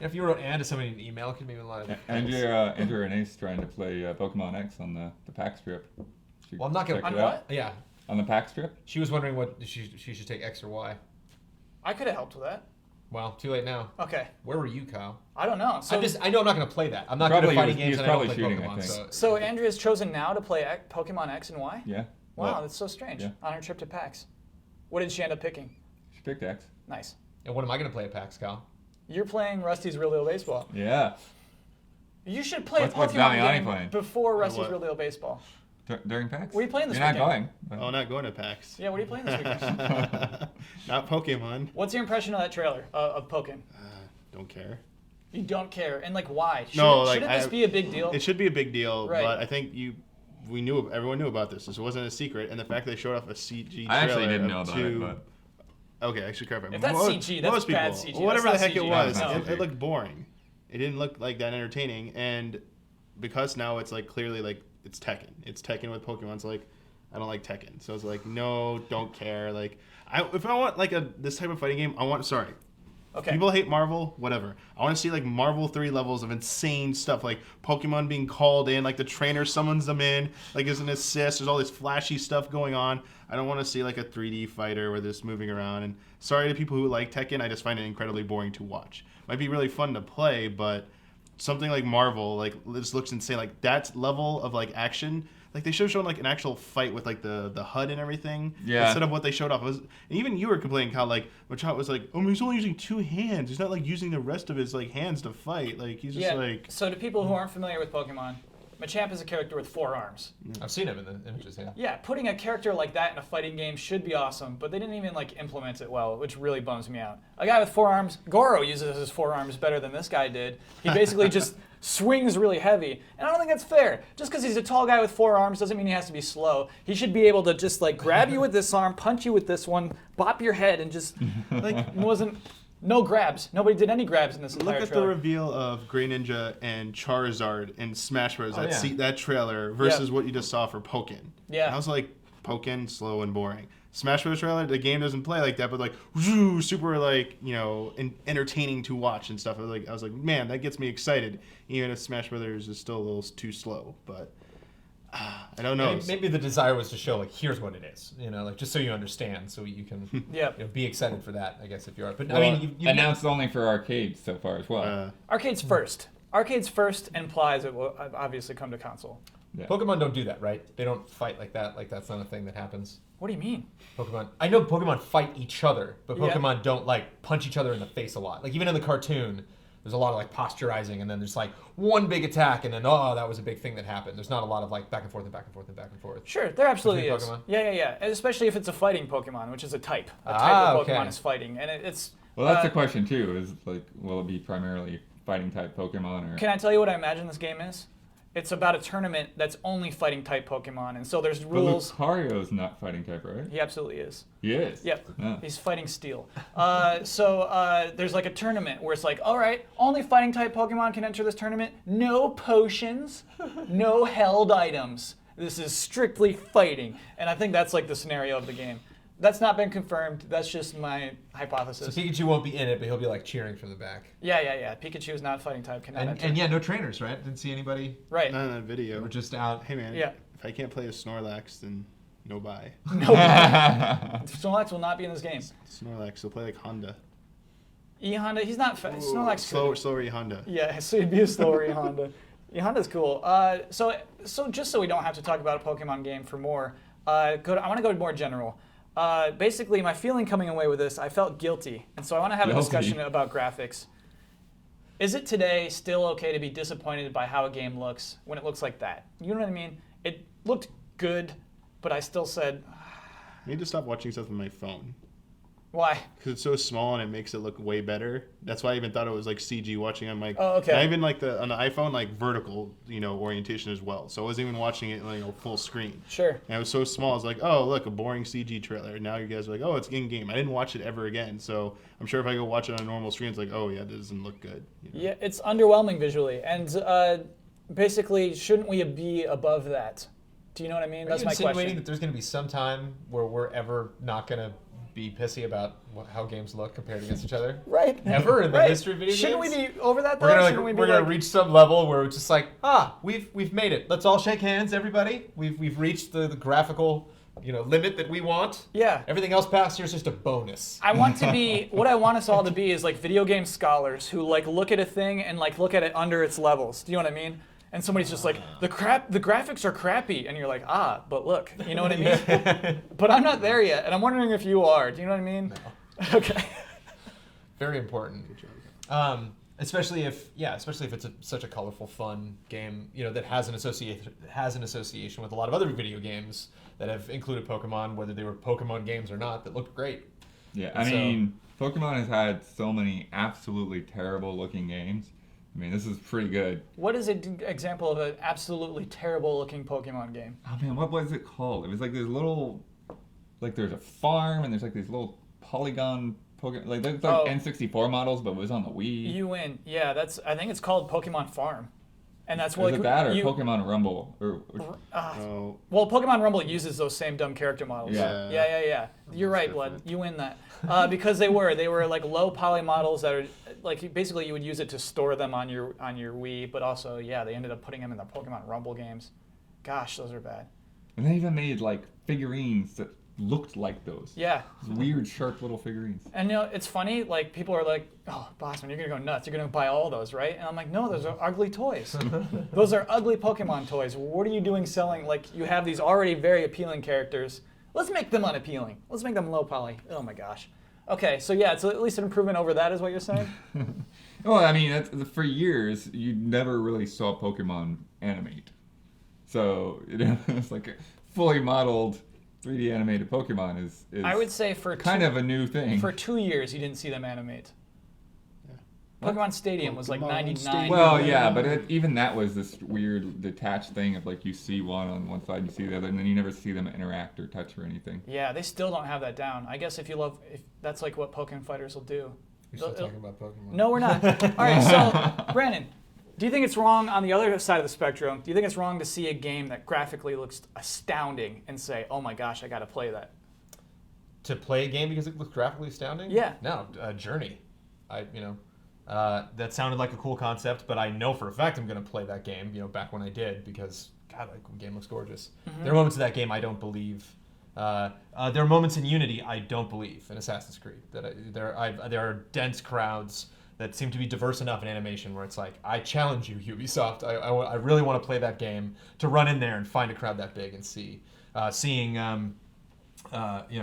[SPEAKER 2] If you wrote to somebody in an email, it could be a lot of
[SPEAKER 3] Andrew Renee's trying to play Pokemon X on the pack strip.
[SPEAKER 2] Well, I'm not going
[SPEAKER 3] check
[SPEAKER 1] On
[SPEAKER 3] it out.
[SPEAKER 1] what?
[SPEAKER 2] Yeah.
[SPEAKER 3] On the pack strip?
[SPEAKER 2] She was wondering what she should take X or Y.
[SPEAKER 1] I could have helped with that.
[SPEAKER 2] Well, too late now.
[SPEAKER 1] Okay.
[SPEAKER 2] Where were you, Kyle?
[SPEAKER 1] I don't know. So,
[SPEAKER 2] I know I'm not going to play that. I'm not good at fighting games and I don't play
[SPEAKER 3] shooting,
[SPEAKER 2] Pokemon.
[SPEAKER 3] I think.
[SPEAKER 1] so Andrea's chosen now to play Pokemon X and Y?
[SPEAKER 3] Yeah.
[SPEAKER 1] Wow, that's so strange.
[SPEAKER 3] Yeah.
[SPEAKER 1] On her trip to PAX. What did she end up picking?
[SPEAKER 3] She picked X.
[SPEAKER 1] Nice.
[SPEAKER 2] And what am I going to play at PAX, Kyle?
[SPEAKER 1] You're playing Rusty's Real Deal Baseball.
[SPEAKER 3] Yeah.
[SPEAKER 1] You should play
[SPEAKER 3] What's
[SPEAKER 1] a Pokemon
[SPEAKER 3] Damiani
[SPEAKER 1] game
[SPEAKER 3] playing?
[SPEAKER 1] before Rusty's
[SPEAKER 4] What?
[SPEAKER 1] Real Deal Baseball.
[SPEAKER 3] During PAX?
[SPEAKER 1] What are you playing this
[SPEAKER 3] You're
[SPEAKER 1] weekend?
[SPEAKER 3] not going. but-
[SPEAKER 4] Oh, not going to PAX.
[SPEAKER 1] Yeah, what are you playing this weekend?
[SPEAKER 4] Not Pokemon.
[SPEAKER 1] What's your impression of that trailer of Pokken?
[SPEAKER 4] Don't care.
[SPEAKER 1] You don't care, and like why? Shouldn't this be a big deal?
[SPEAKER 4] It should be a big deal,
[SPEAKER 1] Right.
[SPEAKER 4] but I think everyone knew about this. This wasn't a secret, and the fact they showed off a CG trailer.
[SPEAKER 3] I actually didn't know
[SPEAKER 4] of
[SPEAKER 3] about
[SPEAKER 4] two,
[SPEAKER 3] it, but
[SPEAKER 1] Okay,
[SPEAKER 4] I should clarify.
[SPEAKER 1] If that's CG, that's
[SPEAKER 4] most
[SPEAKER 1] bad
[SPEAKER 4] people,
[SPEAKER 1] CG.
[SPEAKER 4] whatever the
[SPEAKER 1] That's
[SPEAKER 4] heck
[SPEAKER 1] not
[SPEAKER 4] it
[SPEAKER 1] CG.
[SPEAKER 4] was,
[SPEAKER 3] No.
[SPEAKER 4] it looked boring. It didn't look like that entertaining, and because now it's like clearly like it's Tekken. It's Tekken with Pokemon. It's like I don't like Tekken, so it's like no, don't care. Like if I want like this type of fighting game,
[SPEAKER 1] Okay.
[SPEAKER 4] People hate Marvel, whatever. I want to see like Marvel 3 levels of insane stuff, like Pokemon being called in, like the trainer summons them in, like as an assist. There's all this flashy stuff going on. I don't want to see like a 3D fighter where they're just moving around. And sorry to people who like Tekken, I just find it incredibly boring to watch. Might be really fun to play, but something like Marvel, like this looks insane. Like that level of like action. Like they should have shown like an actual fight with like the HUD and everything.
[SPEAKER 3] Yeah.
[SPEAKER 4] Instead of what they showed off. And even you were complaining, Kyle, like Machado was like, oh, he's only using 2 hands. He's not like using the rest of his like hands to fight. Like he's just like
[SPEAKER 1] So to people who aren't familiar with Pokemon, Machamp is a character with 4 arms.
[SPEAKER 2] I've seen him in the images, yeah.
[SPEAKER 1] Yeah, putting a character like that in a fighting game should be awesome, but they didn't even like implement it well, which really bums me out. A guy with 4 arms, Goro uses his 4 arms better than this guy did. He basically just swings really heavy, and I don't think that's fair. Just because he's a tall guy with 4 arms doesn't mean he has to be slow. He should be able to just like grab you with this arm, punch you with this one, bop your head, and just like no grabs. Nobody did any grabs in this entire
[SPEAKER 4] Look at
[SPEAKER 1] trailer.
[SPEAKER 4] the reveal of Grey Ninja and Charizard in Smash Bros.
[SPEAKER 2] Oh, yeah.
[SPEAKER 4] That trailer versus what you just saw for Pokken.
[SPEAKER 1] Yeah.
[SPEAKER 4] I was like, Pokken, slow and boring. Smash Bros. Trailer, the game doesn't play like that, but like, whoo, super like, entertaining to watch and stuff. I was like, man, that gets me excited. Even if Smash Brothers is still a little too slow, but I don't know.
[SPEAKER 2] Maybe the desire was to show like here's what it is, like just so you understand, so you can be excited for that. I guess if you are, but
[SPEAKER 3] Well,
[SPEAKER 2] I mean, you
[SPEAKER 3] announced only for arcades so far as well.
[SPEAKER 1] Arcades first. Arcades first implies it will obviously come to console.
[SPEAKER 3] Yeah.
[SPEAKER 2] Pokemon don't do that, right? They don't fight like that. Like that's not a thing that happens.
[SPEAKER 1] What do you mean?
[SPEAKER 2] Pokemon. I know Pokemon fight each other, but
[SPEAKER 1] Yeah.
[SPEAKER 2] Pokemon don't like punch each other in the face a lot. Like even in the cartoon, there's a lot of like posturizing, and then there's like one big attack, and then that was a big thing that happened. There's not a lot of like back and forth and back and forth and back and forth.
[SPEAKER 1] Sure, there absolutely
[SPEAKER 2] Between
[SPEAKER 1] is.
[SPEAKER 2] Pokemon?
[SPEAKER 1] Yeah. And especially if it's a fighting Pokemon, which is a type. A type of Pokemon
[SPEAKER 2] okay.
[SPEAKER 1] is fighting, and it's.
[SPEAKER 3] Well, that's the question too. Is like, will it be primarily fighting type Pokemon or?
[SPEAKER 1] Can I tell you what I imagine this game is? It's about a tournament that's only fighting type Pokemon, and so there's rules.
[SPEAKER 3] But Lucario's not fighting type, right?
[SPEAKER 1] He absolutely is.
[SPEAKER 3] He is.
[SPEAKER 1] Yep.
[SPEAKER 3] Yeah.
[SPEAKER 1] He's fighting Steel. So there's like a tournament where it's like, all right, only fighting type Pokemon can enter this tournament. No potions, no held items. This is strictly fighting. And I think that's like the scenario of the game. That's not been confirmed. That's just my
[SPEAKER 2] So
[SPEAKER 1] hypothesis.
[SPEAKER 2] Pikachu won't be in it, but he'll be like cheering from the back.
[SPEAKER 1] Yeah. Pikachu is not fighting type. Cannot enter.
[SPEAKER 2] And yeah, no trainers, right? Didn't see anybody.
[SPEAKER 1] Right.
[SPEAKER 4] Not in that video.
[SPEAKER 2] We're just out.
[SPEAKER 4] Hey man,
[SPEAKER 1] Yeah.
[SPEAKER 4] if I can't play a Snorlax, then no buy.
[SPEAKER 1] No. Snorlax will not be in this game.
[SPEAKER 4] Snorlax, so play like Honda.
[SPEAKER 1] E-Honda, he's not. Snorlax.
[SPEAKER 4] Slower E-Honda.
[SPEAKER 1] Yeah, so he'd be a slower E-Honda. E-Honda's cool. So just so we don't have to talk about a Pokemon game for more, I want to go more general. Basically, my feeling coming away with this, I felt guilty, and so I want to have a discussion about graphics. Is it today still okay to be disappointed by how a game looks when it looks like that? You know what I mean? It looked good, but I still said,
[SPEAKER 4] I need to stop watching stuff on my phone.
[SPEAKER 1] why?
[SPEAKER 4] Because it's so small and it makes it look way better. That's why I even thought it was like CG watching on my.
[SPEAKER 1] Oh, okay.
[SPEAKER 4] Not even like on the iPhone, like vertical, orientation as well. So I wasn't even watching it like full screen.
[SPEAKER 1] Sure.
[SPEAKER 4] And it was so small. I was like, oh look, a boring CG trailer. Now you guys are like, oh, it's in game. I didn't watch it ever again. So I'm sure if I go watch it on a normal screen, it's like, oh yeah, this doesn't look good.
[SPEAKER 1] Yeah, it's underwhelming visually, and basically, shouldn't we be above that? Do you know what I mean?
[SPEAKER 2] Are
[SPEAKER 1] That's
[SPEAKER 2] you
[SPEAKER 1] my
[SPEAKER 2] insinuating
[SPEAKER 1] question.
[SPEAKER 2] that there's going to be some time where we're ever not going to be pissy about how games look compared against each other?
[SPEAKER 1] Right.
[SPEAKER 2] Ever in the
[SPEAKER 1] Right.
[SPEAKER 2] history of video
[SPEAKER 1] Shouldn't
[SPEAKER 2] games?
[SPEAKER 1] we be over that though?
[SPEAKER 2] We're
[SPEAKER 1] Shouldn't we be
[SPEAKER 2] gonna
[SPEAKER 1] like,
[SPEAKER 2] reach some level where it's just like, we've made it. Let's all shake hands, everybody. We've reached the graphical limit that we want.
[SPEAKER 1] Yeah.
[SPEAKER 2] Everything else past here is just a bonus.
[SPEAKER 1] I want to be what I want us all to be is like video game scholars who like look at a thing and like look at it under its levels. Do you know what I mean? And somebody's just like, the graphics are crappy, and you're like, but look, you know what I mean? But I'm not there yet, and I'm wondering if you are. Do you know what I mean? No. Okay.
[SPEAKER 2] Very important. Especially if it's such a colorful, fun game, that has an association with a lot of other video games that have included Pokemon, whether they were Pokemon games or not, that looked great.
[SPEAKER 3] Yeah, I mean, Pokemon has had so many absolutely terrible looking games. I mean, this is pretty good.
[SPEAKER 1] What is an example of an absolutely terrible looking Pokemon game?
[SPEAKER 3] Oh man, what was it called? It was like this little, like there's a farm and there's like these little polygon Pokemon, like they're like N64 models, but it was on the Wii.
[SPEAKER 1] You win. Yeah, I think it's called Pokemon Farm. And that's what
[SPEAKER 3] Was it that or Pokemon Rumble?
[SPEAKER 1] Well, Pokemon Rumble uses those same dumb character models.
[SPEAKER 3] Yeah.
[SPEAKER 1] Yeah. You're right, Blood. You win that. Because they were like low poly models that are like basically you would use it to store them on your Wii, but also they ended up putting them in the Pokemon Rumble games. Gosh, those are bad.
[SPEAKER 3] And they even made like figurines that looked like those.
[SPEAKER 1] Yeah.
[SPEAKER 3] Weird, sharp little figurines.
[SPEAKER 1] And it's funny, like people are like, oh, Bossman, you're gonna go nuts. You're gonna buy all those, right? And I'm like, no, those are ugly toys. Those are ugly Pokemon toys. What are you doing selling? Like you have these already very appealing characters. Let's make them unappealing. Let's make them low poly. Oh my gosh. Okay, so it's at least an improvement over that, is what you're saying?
[SPEAKER 3] Well, I mean, for years you never really saw Pokemon animate. So it's like a fully modeled 3D animated Pokemon is
[SPEAKER 1] I would say for
[SPEAKER 3] kind of a new thing.
[SPEAKER 1] For 2 years, you didn't see them animate. Pokemon Stadium was like
[SPEAKER 4] Pokemon
[SPEAKER 1] 99.
[SPEAKER 4] Stadium.
[SPEAKER 3] Well, yeah, but even that was this weird detached thing of like you see one on one side, you see the other, and then you never see them interact or touch or anything.
[SPEAKER 1] Yeah, they still don't have that down. I guess if that's like what Pokemon Fighters will do.
[SPEAKER 2] You're still talking about Pokemon.
[SPEAKER 1] No, we're not. All right, so Brandon, do you think it's wrong on the other side of the spectrum? Do you think it's wrong to see a game that graphically looks astounding and say, "Oh my gosh, I got to play that"?
[SPEAKER 2] To play a game because it looks graphically astounding?
[SPEAKER 1] Yeah.
[SPEAKER 2] No, Journey. That sounded like a cool concept, but I know for a fact I'm going to play that game. Back when I did, because God, that game looks gorgeous.
[SPEAKER 1] Mm-hmm.
[SPEAKER 2] There are moments in that game I don't believe. There are moments in Unity I don't believe in Assassin's Creed. There are dense crowds that seem to be diverse enough in animation where it's like, I challenge you, Ubisoft. I really want to play that game, to run in there and find a crowd that big and seeing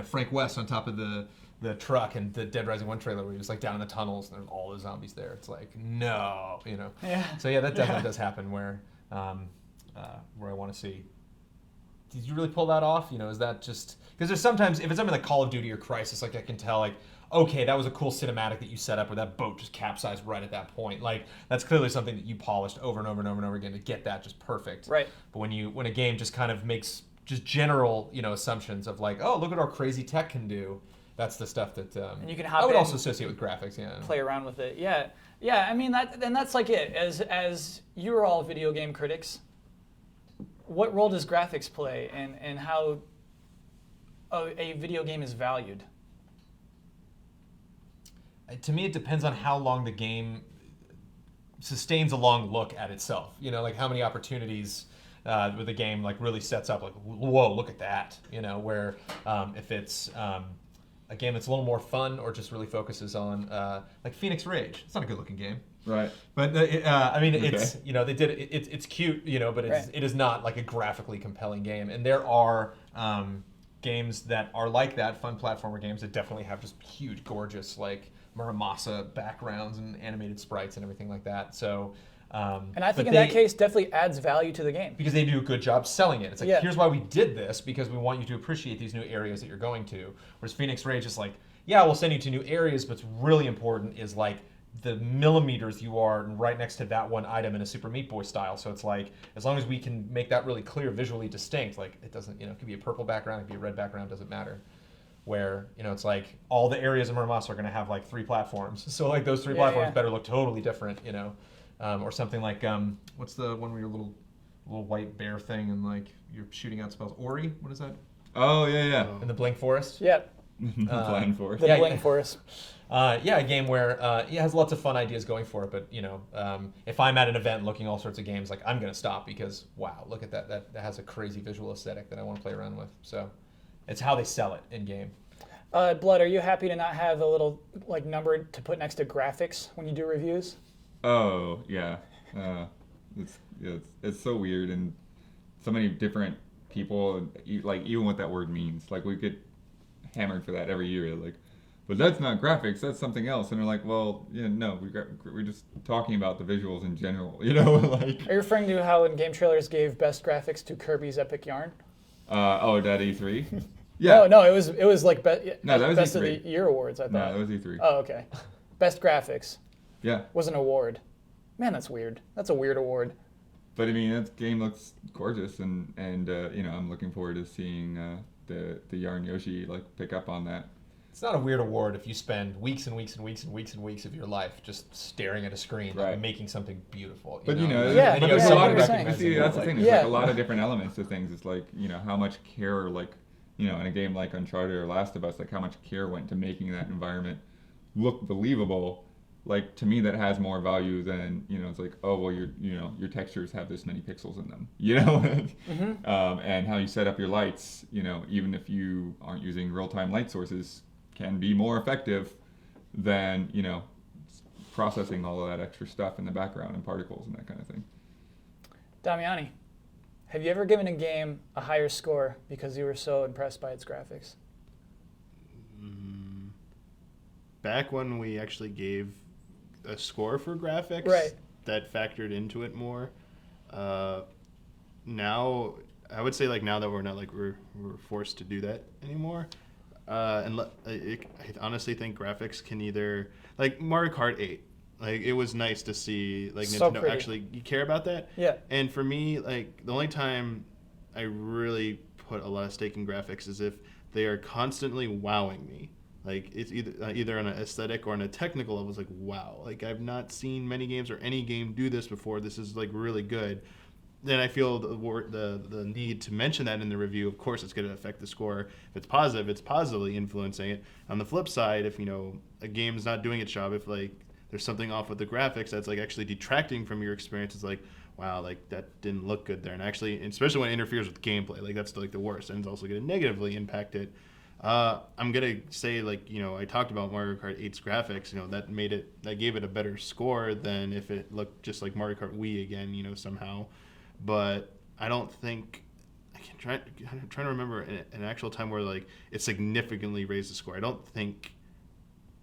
[SPEAKER 2] Frank West on top of the truck and the Dead Rising 1 trailer where he was like down in the tunnels and there's all the zombies there. It's like, no,
[SPEAKER 1] Yeah.
[SPEAKER 2] So yeah, that definitely does happen where I want to see. Did you really pull that off? Is that just because there's sometimes if it's something like Call of Duty or Crysis, like I can tell like, okay, that was a cool cinematic that you set up where that boat just capsized right at that point. Like that's clearly something that you polished over and over and over and over again to get that just perfect.
[SPEAKER 1] Right.
[SPEAKER 2] But when a game just kind of makes just general assumptions of like, oh, look what our crazy tech can do. That's the stuff that
[SPEAKER 1] and you can hop
[SPEAKER 2] I would
[SPEAKER 1] in,
[SPEAKER 2] also associate with graphics. Yeah.
[SPEAKER 1] play around with it. Yeah. I mean that's like it. As you're all video game critics, what role does graphics play in how a video game is valued?
[SPEAKER 2] To me, it depends on how long the game sustains a long look at itself. Like how many opportunities with the game like really sets up like, whoa, look at that. Where if it's a game that's a little more fun or just really focuses on like Phoenix Rage. It's not a good-looking game.
[SPEAKER 3] Right.
[SPEAKER 2] But it's they did it. It's cute, but it is not like a graphically compelling game. And there are games that are like that, fun platformer games that definitely have just huge, gorgeous like Muramasa backgrounds and animated sprites and everything like that. So.
[SPEAKER 1] And I think in that case, definitely adds value to the game.
[SPEAKER 2] Because they do a good job selling it. It's like, here's why we did this, because we want you to appreciate these new areas that you're going to. Whereas Phoenix Rage is like, yeah, we'll send you to new areas, but what's really important is like the millimeters you are right next to that one item in a Super Meat Boy style. So it's like, as long as we can make that really clear, visually distinct, like it doesn't, it could be a purple background, it could be a red background, doesn't matter. Where, it's like all the areas in Muramasa are going to have like 3 platforms. So like those 3 platforms better look totally different, or something like what's the one where you're a little white bear thing and like you're shooting out spells? Ori? What is that?
[SPEAKER 3] Oh yeah.
[SPEAKER 2] In the Blank Forest?
[SPEAKER 1] Yeah.
[SPEAKER 3] Blind Forest.
[SPEAKER 1] The Blank Forest.
[SPEAKER 2] A game where it has lots of fun ideas going for it, but if I'm at an event looking all sorts of games, like I'm gonna stop because wow, look at that. That has a crazy visual aesthetic that I want to play around with. So it's how they sell it in game.
[SPEAKER 1] Blood, are you happy to not have a little like number to put next to graphics when you do reviews?
[SPEAKER 3] Oh yeah, it's so weird and so many different people. Like even what that word means, like we get hammered for that every year. Like, but that's not graphics. That's something else. And they're like, well, no, we're just talking about the visuals in general. Like.
[SPEAKER 1] Are you referring to how in GameTrailers gave best graphics to Kirby's Epic Yarn?
[SPEAKER 3] That E3. Yeah.
[SPEAKER 1] No, it was like
[SPEAKER 3] that was
[SPEAKER 1] best
[SPEAKER 3] E3.
[SPEAKER 1] of the year awards. I thought.
[SPEAKER 3] No, that was E3.
[SPEAKER 1] Oh, okay. Best graphics.
[SPEAKER 3] Yeah.
[SPEAKER 1] Was an award. Man, that's weird. That's a weird award.
[SPEAKER 3] But I mean, that game looks gorgeous, and I'm looking forward to seeing the Yarn Yoshi like pick up on that.
[SPEAKER 2] It's not a weird award if you spend weeks and weeks and weeks and weeks and weeks of your life just staring at a screen and making something beautiful.
[SPEAKER 3] But
[SPEAKER 2] there's
[SPEAKER 3] a lot of
[SPEAKER 2] recognizing
[SPEAKER 3] that's the
[SPEAKER 2] like,
[SPEAKER 3] thing. There's like a lot of different elements to things. It's like how much care like in a game like Uncharted or Last of Us, like how much care went to making that environment look believable. Like to me, that has more value than it's like, oh well, your textures have this many pixels in them,
[SPEAKER 1] Mm-hmm.
[SPEAKER 3] And how you set up your lights, even if you aren't using real-time light sources, can be more effective than processing all of that extra stuff in the background and particles and that kind of thing.
[SPEAKER 1] Damiani, have you ever given a game a higher score because you were so impressed by its graphics?
[SPEAKER 4] Back when we actually gave a score for graphics,
[SPEAKER 1] right,
[SPEAKER 4] that factored into it more. now I would say like now that we're not like we're forced to do that anymore. I honestly think graphics can either like Mario Kart 8. Like it was nice to see like
[SPEAKER 1] So
[SPEAKER 4] Nintendo
[SPEAKER 1] pretty.
[SPEAKER 4] actually you care about that.
[SPEAKER 1] Yeah.
[SPEAKER 4] And for me, like the only time I really put a lot of stake in graphics is if they are constantly wowing me. Like it's either on an aesthetic or on a technical level. It's like wow. Like I've not seen many games or any game do this before. This is like really good. Then I feel the need to mention that in the review. Of course, it's going to affect the score. If it's positive, it's positively influencing it. On the flip side, if a game's not doing its job, if like there's something off with the graphics that's like actually detracting from your experience, it's like wow, like that didn't look good there. And actually, especially when it interferes with gameplay, like that's like the worst, and it's also going to negatively impact it. I'm gonna say like I talked about Mario Kart 8's graphics. That gave it a better score than if it looked just like Mario Kart Wii again. Somehow. But I don't think I'm trying to remember an actual time where like it significantly raised the score. I don't think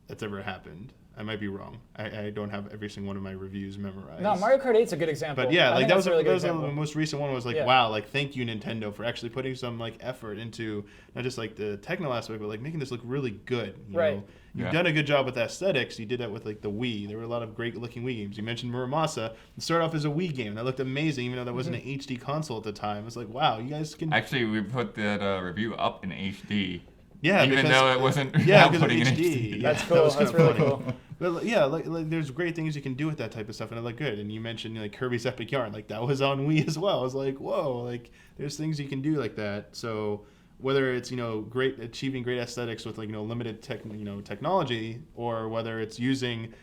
[SPEAKER 4] that's ever happened. I might be wrong. I don't have every single one of my reviews memorized.
[SPEAKER 1] No, Mario Kart 8's a good example.
[SPEAKER 4] But yeah,
[SPEAKER 1] I
[SPEAKER 4] like
[SPEAKER 1] think
[SPEAKER 4] that
[SPEAKER 1] that's
[SPEAKER 4] was
[SPEAKER 1] a really good
[SPEAKER 4] the
[SPEAKER 1] example.
[SPEAKER 4] most recent one was like,
[SPEAKER 1] Yeah.
[SPEAKER 4] wow, like thank you Nintendo for actually putting some like effort into not just like the technical aspect, but like making this look really good.
[SPEAKER 1] Right.
[SPEAKER 4] You've done a good job with aesthetics. You did that with like the Wii. There were a lot of great looking Wii games. You mentioned Muramasa. It started off as a Wii game. That looked amazing, even though that wasn't an HD console at the time. It was like, wow, you guys can.
[SPEAKER 3] Actually, we put that review up in HD.
[SPEAKER 4] Yeah,
[SPEAKER 3] even
[SPEAKER 4] because,
[SPEAKER 3] though it wasn't
[SPEAKER 4] because of
[SPEAKER 3] outputting in
[SPEAKER 4] HD.
[SPEAKER 3] HD.
[SPEAKER 4] Yeah,
[SPEAKER 1] That's
[SPEAKER 4] that
[SPEAKER 1] cool.
[SPEAKER 4] was
[SPEAKER 1] That's
[SPEAKER 4] kinda
[SPEAKER 1] really
[SPEAKER 4] funny.
[SPEAKER 1] cool.
[SPEAKER 4] But yeah, like there's great things you can do with that type of stuff, and I look good. And you mentioned like Kirby's Epic Yarn, like that was on Wii as well. I was like, whoa, like there's things you can do like that. So whether it's great achieving great aesthetics with like limited technology, or whether it's using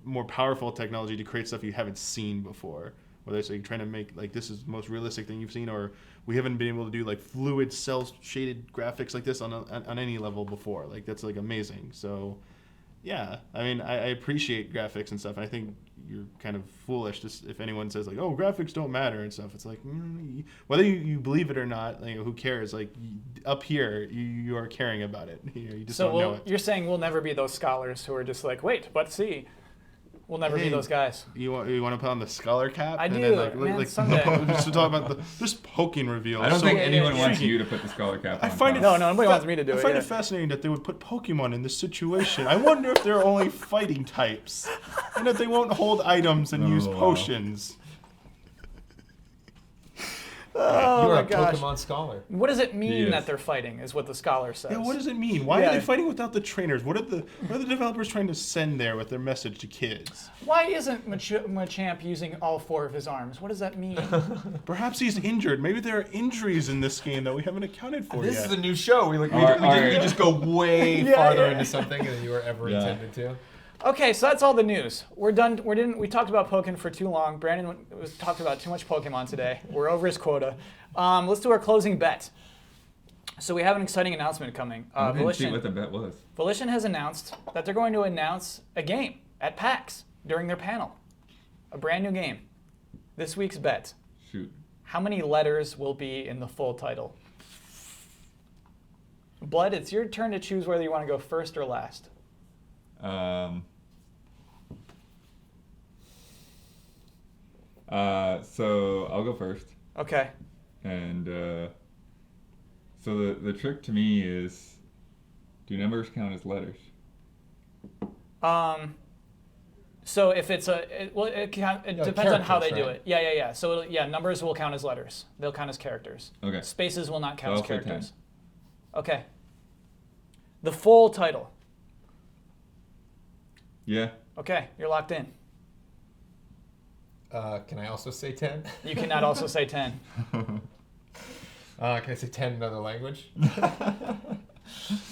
[SPEAKER 4] more powerful technology to create stuff you haven't seen before. Whether it's like trying to make like this is the most realistic thing you've seen, or we haven't been able to do like fluid cell shaded graphics like this on any level before. Like that's like amazing. So yeah, I mean I appreciate graphics and stuff. And I think you're kind of foolish if anyone says like, oh, graphics don't matter and stuff. It's like whether you believe it or not, who cares? Like up here, you are caring about it. You just don't know it.
[SPEAKER 1] You're saying we'll never be those scholars who are just like, wait, but see. We'll never be those guys.
[SPEAKER 4] You want to put on the scholar cap?
[SPEAKER 1] I
[SPEAKER 4] and
[SPEAKER 1] do,
[SPEAKER 4] then,
[SPEAKER 1] man, someday.
[SPEAKER 4] Just talk about this poking reveal.
[SPEAKER 3] I don't think anyone
[SPEAKER 1] yeah.
[SPEAKER 3] wants you to put the scholar cap on.
[SPEAKER 4] I find it
[SPEAKER 3] top.
[SPEAKER 1] No, nobody wants me to do it.
[SPEAKER 4] I find
[SPEAKER 1] yeah.
[SPEAKER 4] it fascinating that they would put Pokemon in this situation. I wonder if they're only fighting types, and that they won't hold items and use
[SPEAKER 3] wow.
[SPEAKER 4] potions.
[SPEAKER 1] Oh
[SPEAKER 2] You're
[SPEAKER 1] my
[SPEAKER 2] a
[SPEAKER 1] gosh.
[SPEAKER 2] Pokemon scholar.
[SPEAKER 1] What does it mean
[SPEAKER 3] Yes.
[SPEAKER 1] that they're fighting? Is what the scholar says.
[SPEAKER 4] Yeah, what does it mean? Why
[SPEAKER 1] Yeah.
[SPEAKER 4] are they fighting without the trainers? What are the developers trying to send there with their message to kids?
[SPEAKER 1] Why isn't Machamp using all 4 of his arms? What does that mean?
[SPEAKER 4] Perhaps he's injured. Maybe there are injuries in this game that we haven't accounted for
[SPEAKER 2] This
[SPEAKER 4] yet.
[SPEAKER 2] is a new show. We just go way
[SPEAKER 1] Yeah,
[SPEAKER 2] farther
[SPEAKER 1] yeah.
[SPEAKER 2] into something than you were ever
[SPEAKER 3] Yeah.
[SPEAKER 2] intended to.
[SPEAKER 1] Okay, so that's all the news. We're done. We talked about Pokemon for too long. Brandon was talked about too much Pokemon today. We're over his quota. Let's do our closing bet. So we have an exciting announcement coming.
[SPEAKER 3] I didn't see what the bet was.
[SPEAKER 1] Volition has announced that they're going to announce a game at PAX during their panel. A brand new game. This week's bet.
[SPEAKER 3] Shoot.
[SPEAKER 1] How many letters will be in the full title? Blood, it's your turn to choose whether you want to go first or last.
[SPEAKER 3] So I'll go first.
[SPEAKER 1] Okay.
[SPEAKER 3] And so the trick to me is, do numbers count as letters?
[SPEAKER 1] So if it's it depends on how they do
[SPEAKER 2] characters,
[SPEAKER 1] it. Yeah. So numbers will count as letters. They'll count as characters.
[SPEAKER 3] Okay.
[SPEAKER 1] Spaces will not count
[SPEAKER 3] So
[SPEAKER 1] as
[SPEAKER 3] I'll say
[SPEAKER 1] characters. Okay. The full title.
[SPEAKER 3] Yeah.
[SPEAKER 1] Okay, you're locked in.
[SPEAKER 2] Can I also say 10?
[SPEAKER 1] You cannot also say 10.
[SPEAKER 2] Can I say 10 in another language?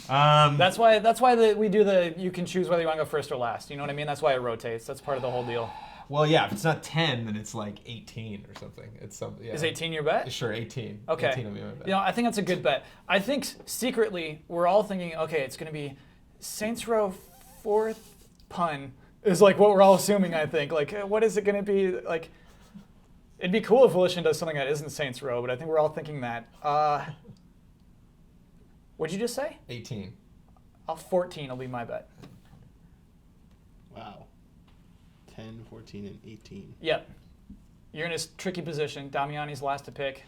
[SPEAKER 1] That's why we do the you can choose whether you want to go first or last. You know what I mean? That's why it rotates. That's part of the whole deal.
[SPEAKER 2] Well, yeah, if it's not 10, then it's like 18 or something. It's something. Yeah.
[SPEAKER 1] Is 18 your bet?
[SPEAKER 2] Sure, 18.
[SPEAKER 1] Okay.
[SPEAKER 2] 18 will be my bet.
[SPEAKER 1] I think that's a good bet. I think secretly we're all thinking, okay, it's going to be Saints Row 4th pun is like what we're all assuming, I think. Like, what is it going to be? Like, it'd be cool if Volition does something that isn't Saints Row, but I think we're all thinking that. What'd you just say?
[SPEAKER 2] 18.
[SPEAKER 1] 14 will be my bet.
[SPEAKER 4] Wow. 10, 14, and 18.
[SPEAKER 1] Yep. You're in a tricky position. Damiani's last to pick.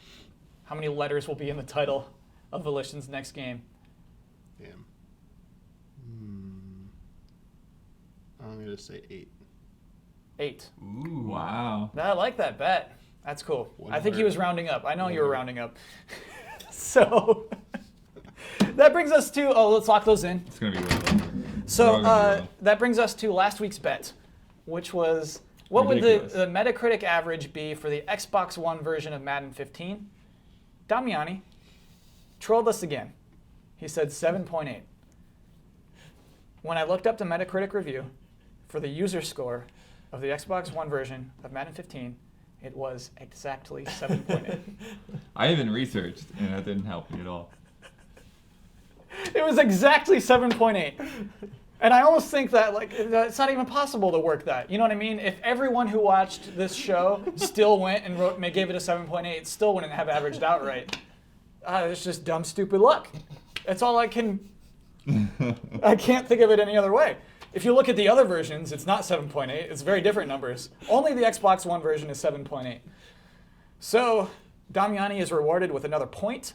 [SPEAKER 1] How many letters will be in the title of Volition's next game?
[SPEAKER 4] Damn. I'm going to say 8.
[SPEAKER 1] 8.
[SPEAKER 3] Ooh. Wow.
[SPEAKER 1] I like that bet. That's cool.
[SPEAKER 4] One
[SPEAKER 1] I think he
[SPEAKER 4] word.
[SPEAKER 1] was rounding up. I know you were
[SPEAKER 4] One word.
[SPEAKER 1] rounding up. So that brings us to, let's lock those in.
[SPEAKER 3] It's going to be way lower.
[SPEAKER 1] So
[SPEAKER 3] They're all gonna be low.
[SPEAKER 1] that brings us to last week's bet, which was, what would
[SPEAKER 3] Ridiculous.
[SPEAKER 1] the Metacritic average be for the Xbox One version of Madden 15? Damiani trolled us again. He said 7.8. When I looked up the Metacritic review for the user score of the Xbox One version of Madden 15, it was exactly 7.8.
[SPEAKER 3] I even researched, and that didn't help me at all.
[SPEAKER 1] It was exactly 7.8. And I almost think that it's not even possible to work that. You know what I mean? If everyone who watched this show still went and gave it a 7.8, it still wouldn't have averaged out right. It's just dumb, stupid luck. That's all I can. I can't think of it any other way. If you look at the other versions, it's not 7.8. It's very different numbers. Only the Xbox One version is 7.8. So Damiani is rewarded with another point.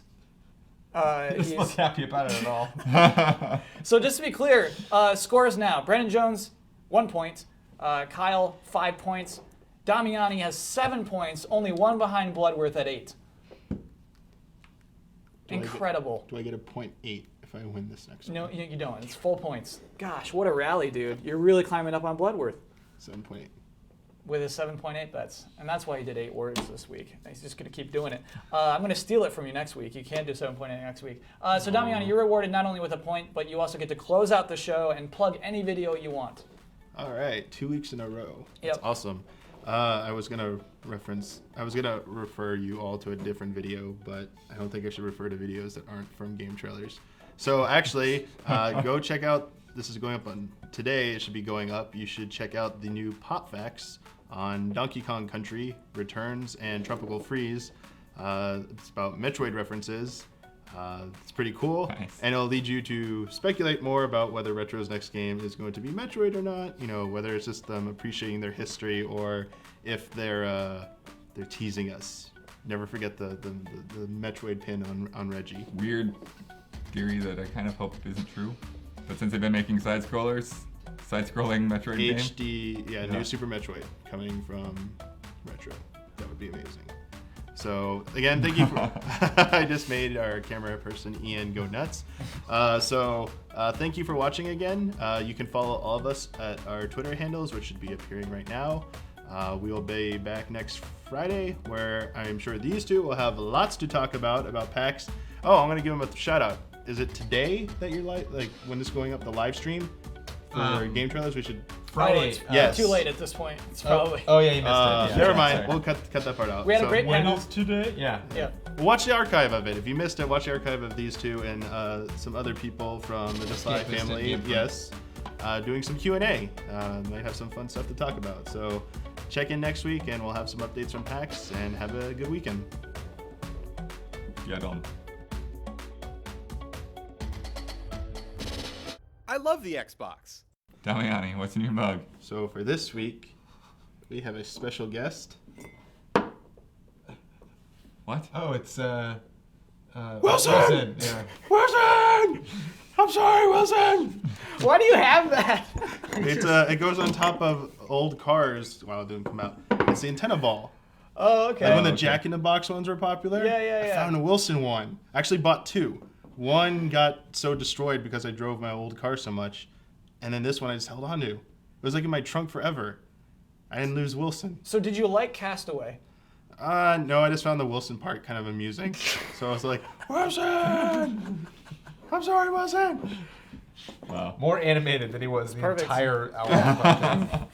[SPEAKER 2] Doesn't look happy about it at all.
[SPEAKER 1] So just to be clear, scores now. Brandon Jones, 1 point. Kyle, 5 points. Damiani has 7 points, only one behind Bloodworth at 8. Incredible.
[SPEAKER 4] Do I get a 0.8 if I win this next
[SPEAKER 1] No,
[SPEAKER 4] one?
[SPEAKER 1] you don't. It's full points. Gosh, what a rally, dude. You're really climbing up on Bloodworth
[SPEAKER 4] 7.8.
[SPEAKER 1] with his 7.8 bets. And that's why he did 8 words this week. He's just going to keep doing it. I'm going to steal it from you next week. You can't do 7.8 next week. So Damiani, you're rewarded not only with a point, but you also get to close out the show and plug any video you want.
[SPEAKER 4] All right, 2 weeks in a row.
[SPEAKER 1] Yep.
[SPEAKER 4] That's awesome. I was gonna refer you all to a different video, but I don't think I should refer to videos that aren't from GameTrailers. So actually, go check out. This is going up on today. It should be going up. You should check out the new Pop Facts on Donkey Kong Country, Returns, and Tropical Freeze. It's about Metroid references. It's pretty cool,
[SPEAKER 3] Nice.
[SPEAKER 4] and it'll lead you to speculate more about whether Retro's next game is going to be Metroid or not. You know, whether it's just them appreciating their history or if they're teasing us. Never forget the Metroid pin on Reggie.
[SPEAKER 3] Weird theory that I kind of hope isn't true. But since they've been making side-scrollers, side-scrolling Metroid game,
[SPEAKER 4] HD,
[SPEAKER 3] Yeah.
[SPEAKER 4] new Super Metroid coming from Retro. That would be amazing. So again, thank you for. I just made our camera person Ian go nuts. Thank you for watching again. You can follow all of us at our Twitter handles, which should be appearing right now. We will be back next Friday, where I'm sure these two will have lots to talk about PAX. Oh, I'm gonna give them a shout out. Is it today that you're like when this is going up the live stream for GameTrailers? We should.
[SPEAKER 2] Friday.
[SPEAKER 1] It's
[SPEAKER 4] Yes.
[SPEAKER 1] too late at this point. It's probably.
[SPEAKER 2] Oh yeah, you missed it. Yeah,
[SPEAKER 4] Never
[SPEAKER 2] yeah,
[SPEAKER 4] mind.
[SPEAKER 2] sorry.
[SPEAKER 4] We'll cut that part out.
[SPEAKER 1] We had a great
[SPEAKER 2] When
[SPEAKER 1] panel.
[SPEAKER 2] is today? Yeah.
[SPEAKER 1] Yeah.
[SPEAKER 4] Watch the archive of it. If you missed it, watch the archive of these two and some other people from the Desai
[SPEAKER 2] Escapist
[SPEAKER 4] family.
[SPEAKER 2] and Game
[SPEAKER 4] Yes, doing some Q&A. Might have some fun stuff to talk about. So check in next week, and we'll have some updates from PAX. And have a good weekend.
[SPEAKER 3] yeah, don't.
[SPEAKER 5] I love the Xbox.
[SPEAKER 3] Damiani, what's in your mug?
[SPEAKER 4] So for this week, we have a special guest.
[SPEAKER 3] What?
[SPEAKER 2] Oh, it's
[SPEAKER 4] Wilson!
[SPEAKER 2] Yeah.
[SPEAKER 4] Wilson! I'm sorry, Wilson.
[SPEAKER 1] Why do you have that?
[SPEAKER 4] It goes on top of old cars. Wow, it didn't come out. It's the antenna ball.
[SPEAKER 1] Oh, okay.
[SPEAKER 4] Like when the
[SPEAKER 3] okay.
[SPEAKER 4] Jack in the Box ones were popular.
[SPEAKER 1] Yeah.
[SPEAKER 4] I found a Wilson one. I actually bought 2. One got so destroyed because I drove my old car so much, and then this one I just held on to. It was like in my trunk forever. I didn't lose Wilson.
[SPEAKER 1] So did you like Castaway?
[SPEAKER 4] No, I just found the Wilson part kind of amusing. So I was like, Wilson! I'm sorry, Wilson!
[SPEAKER 3] Wow.
[SPEAKER 2] More animated than he was the
[SPEAKER 1] Perfect.
[SPEAKER 2] entire hour.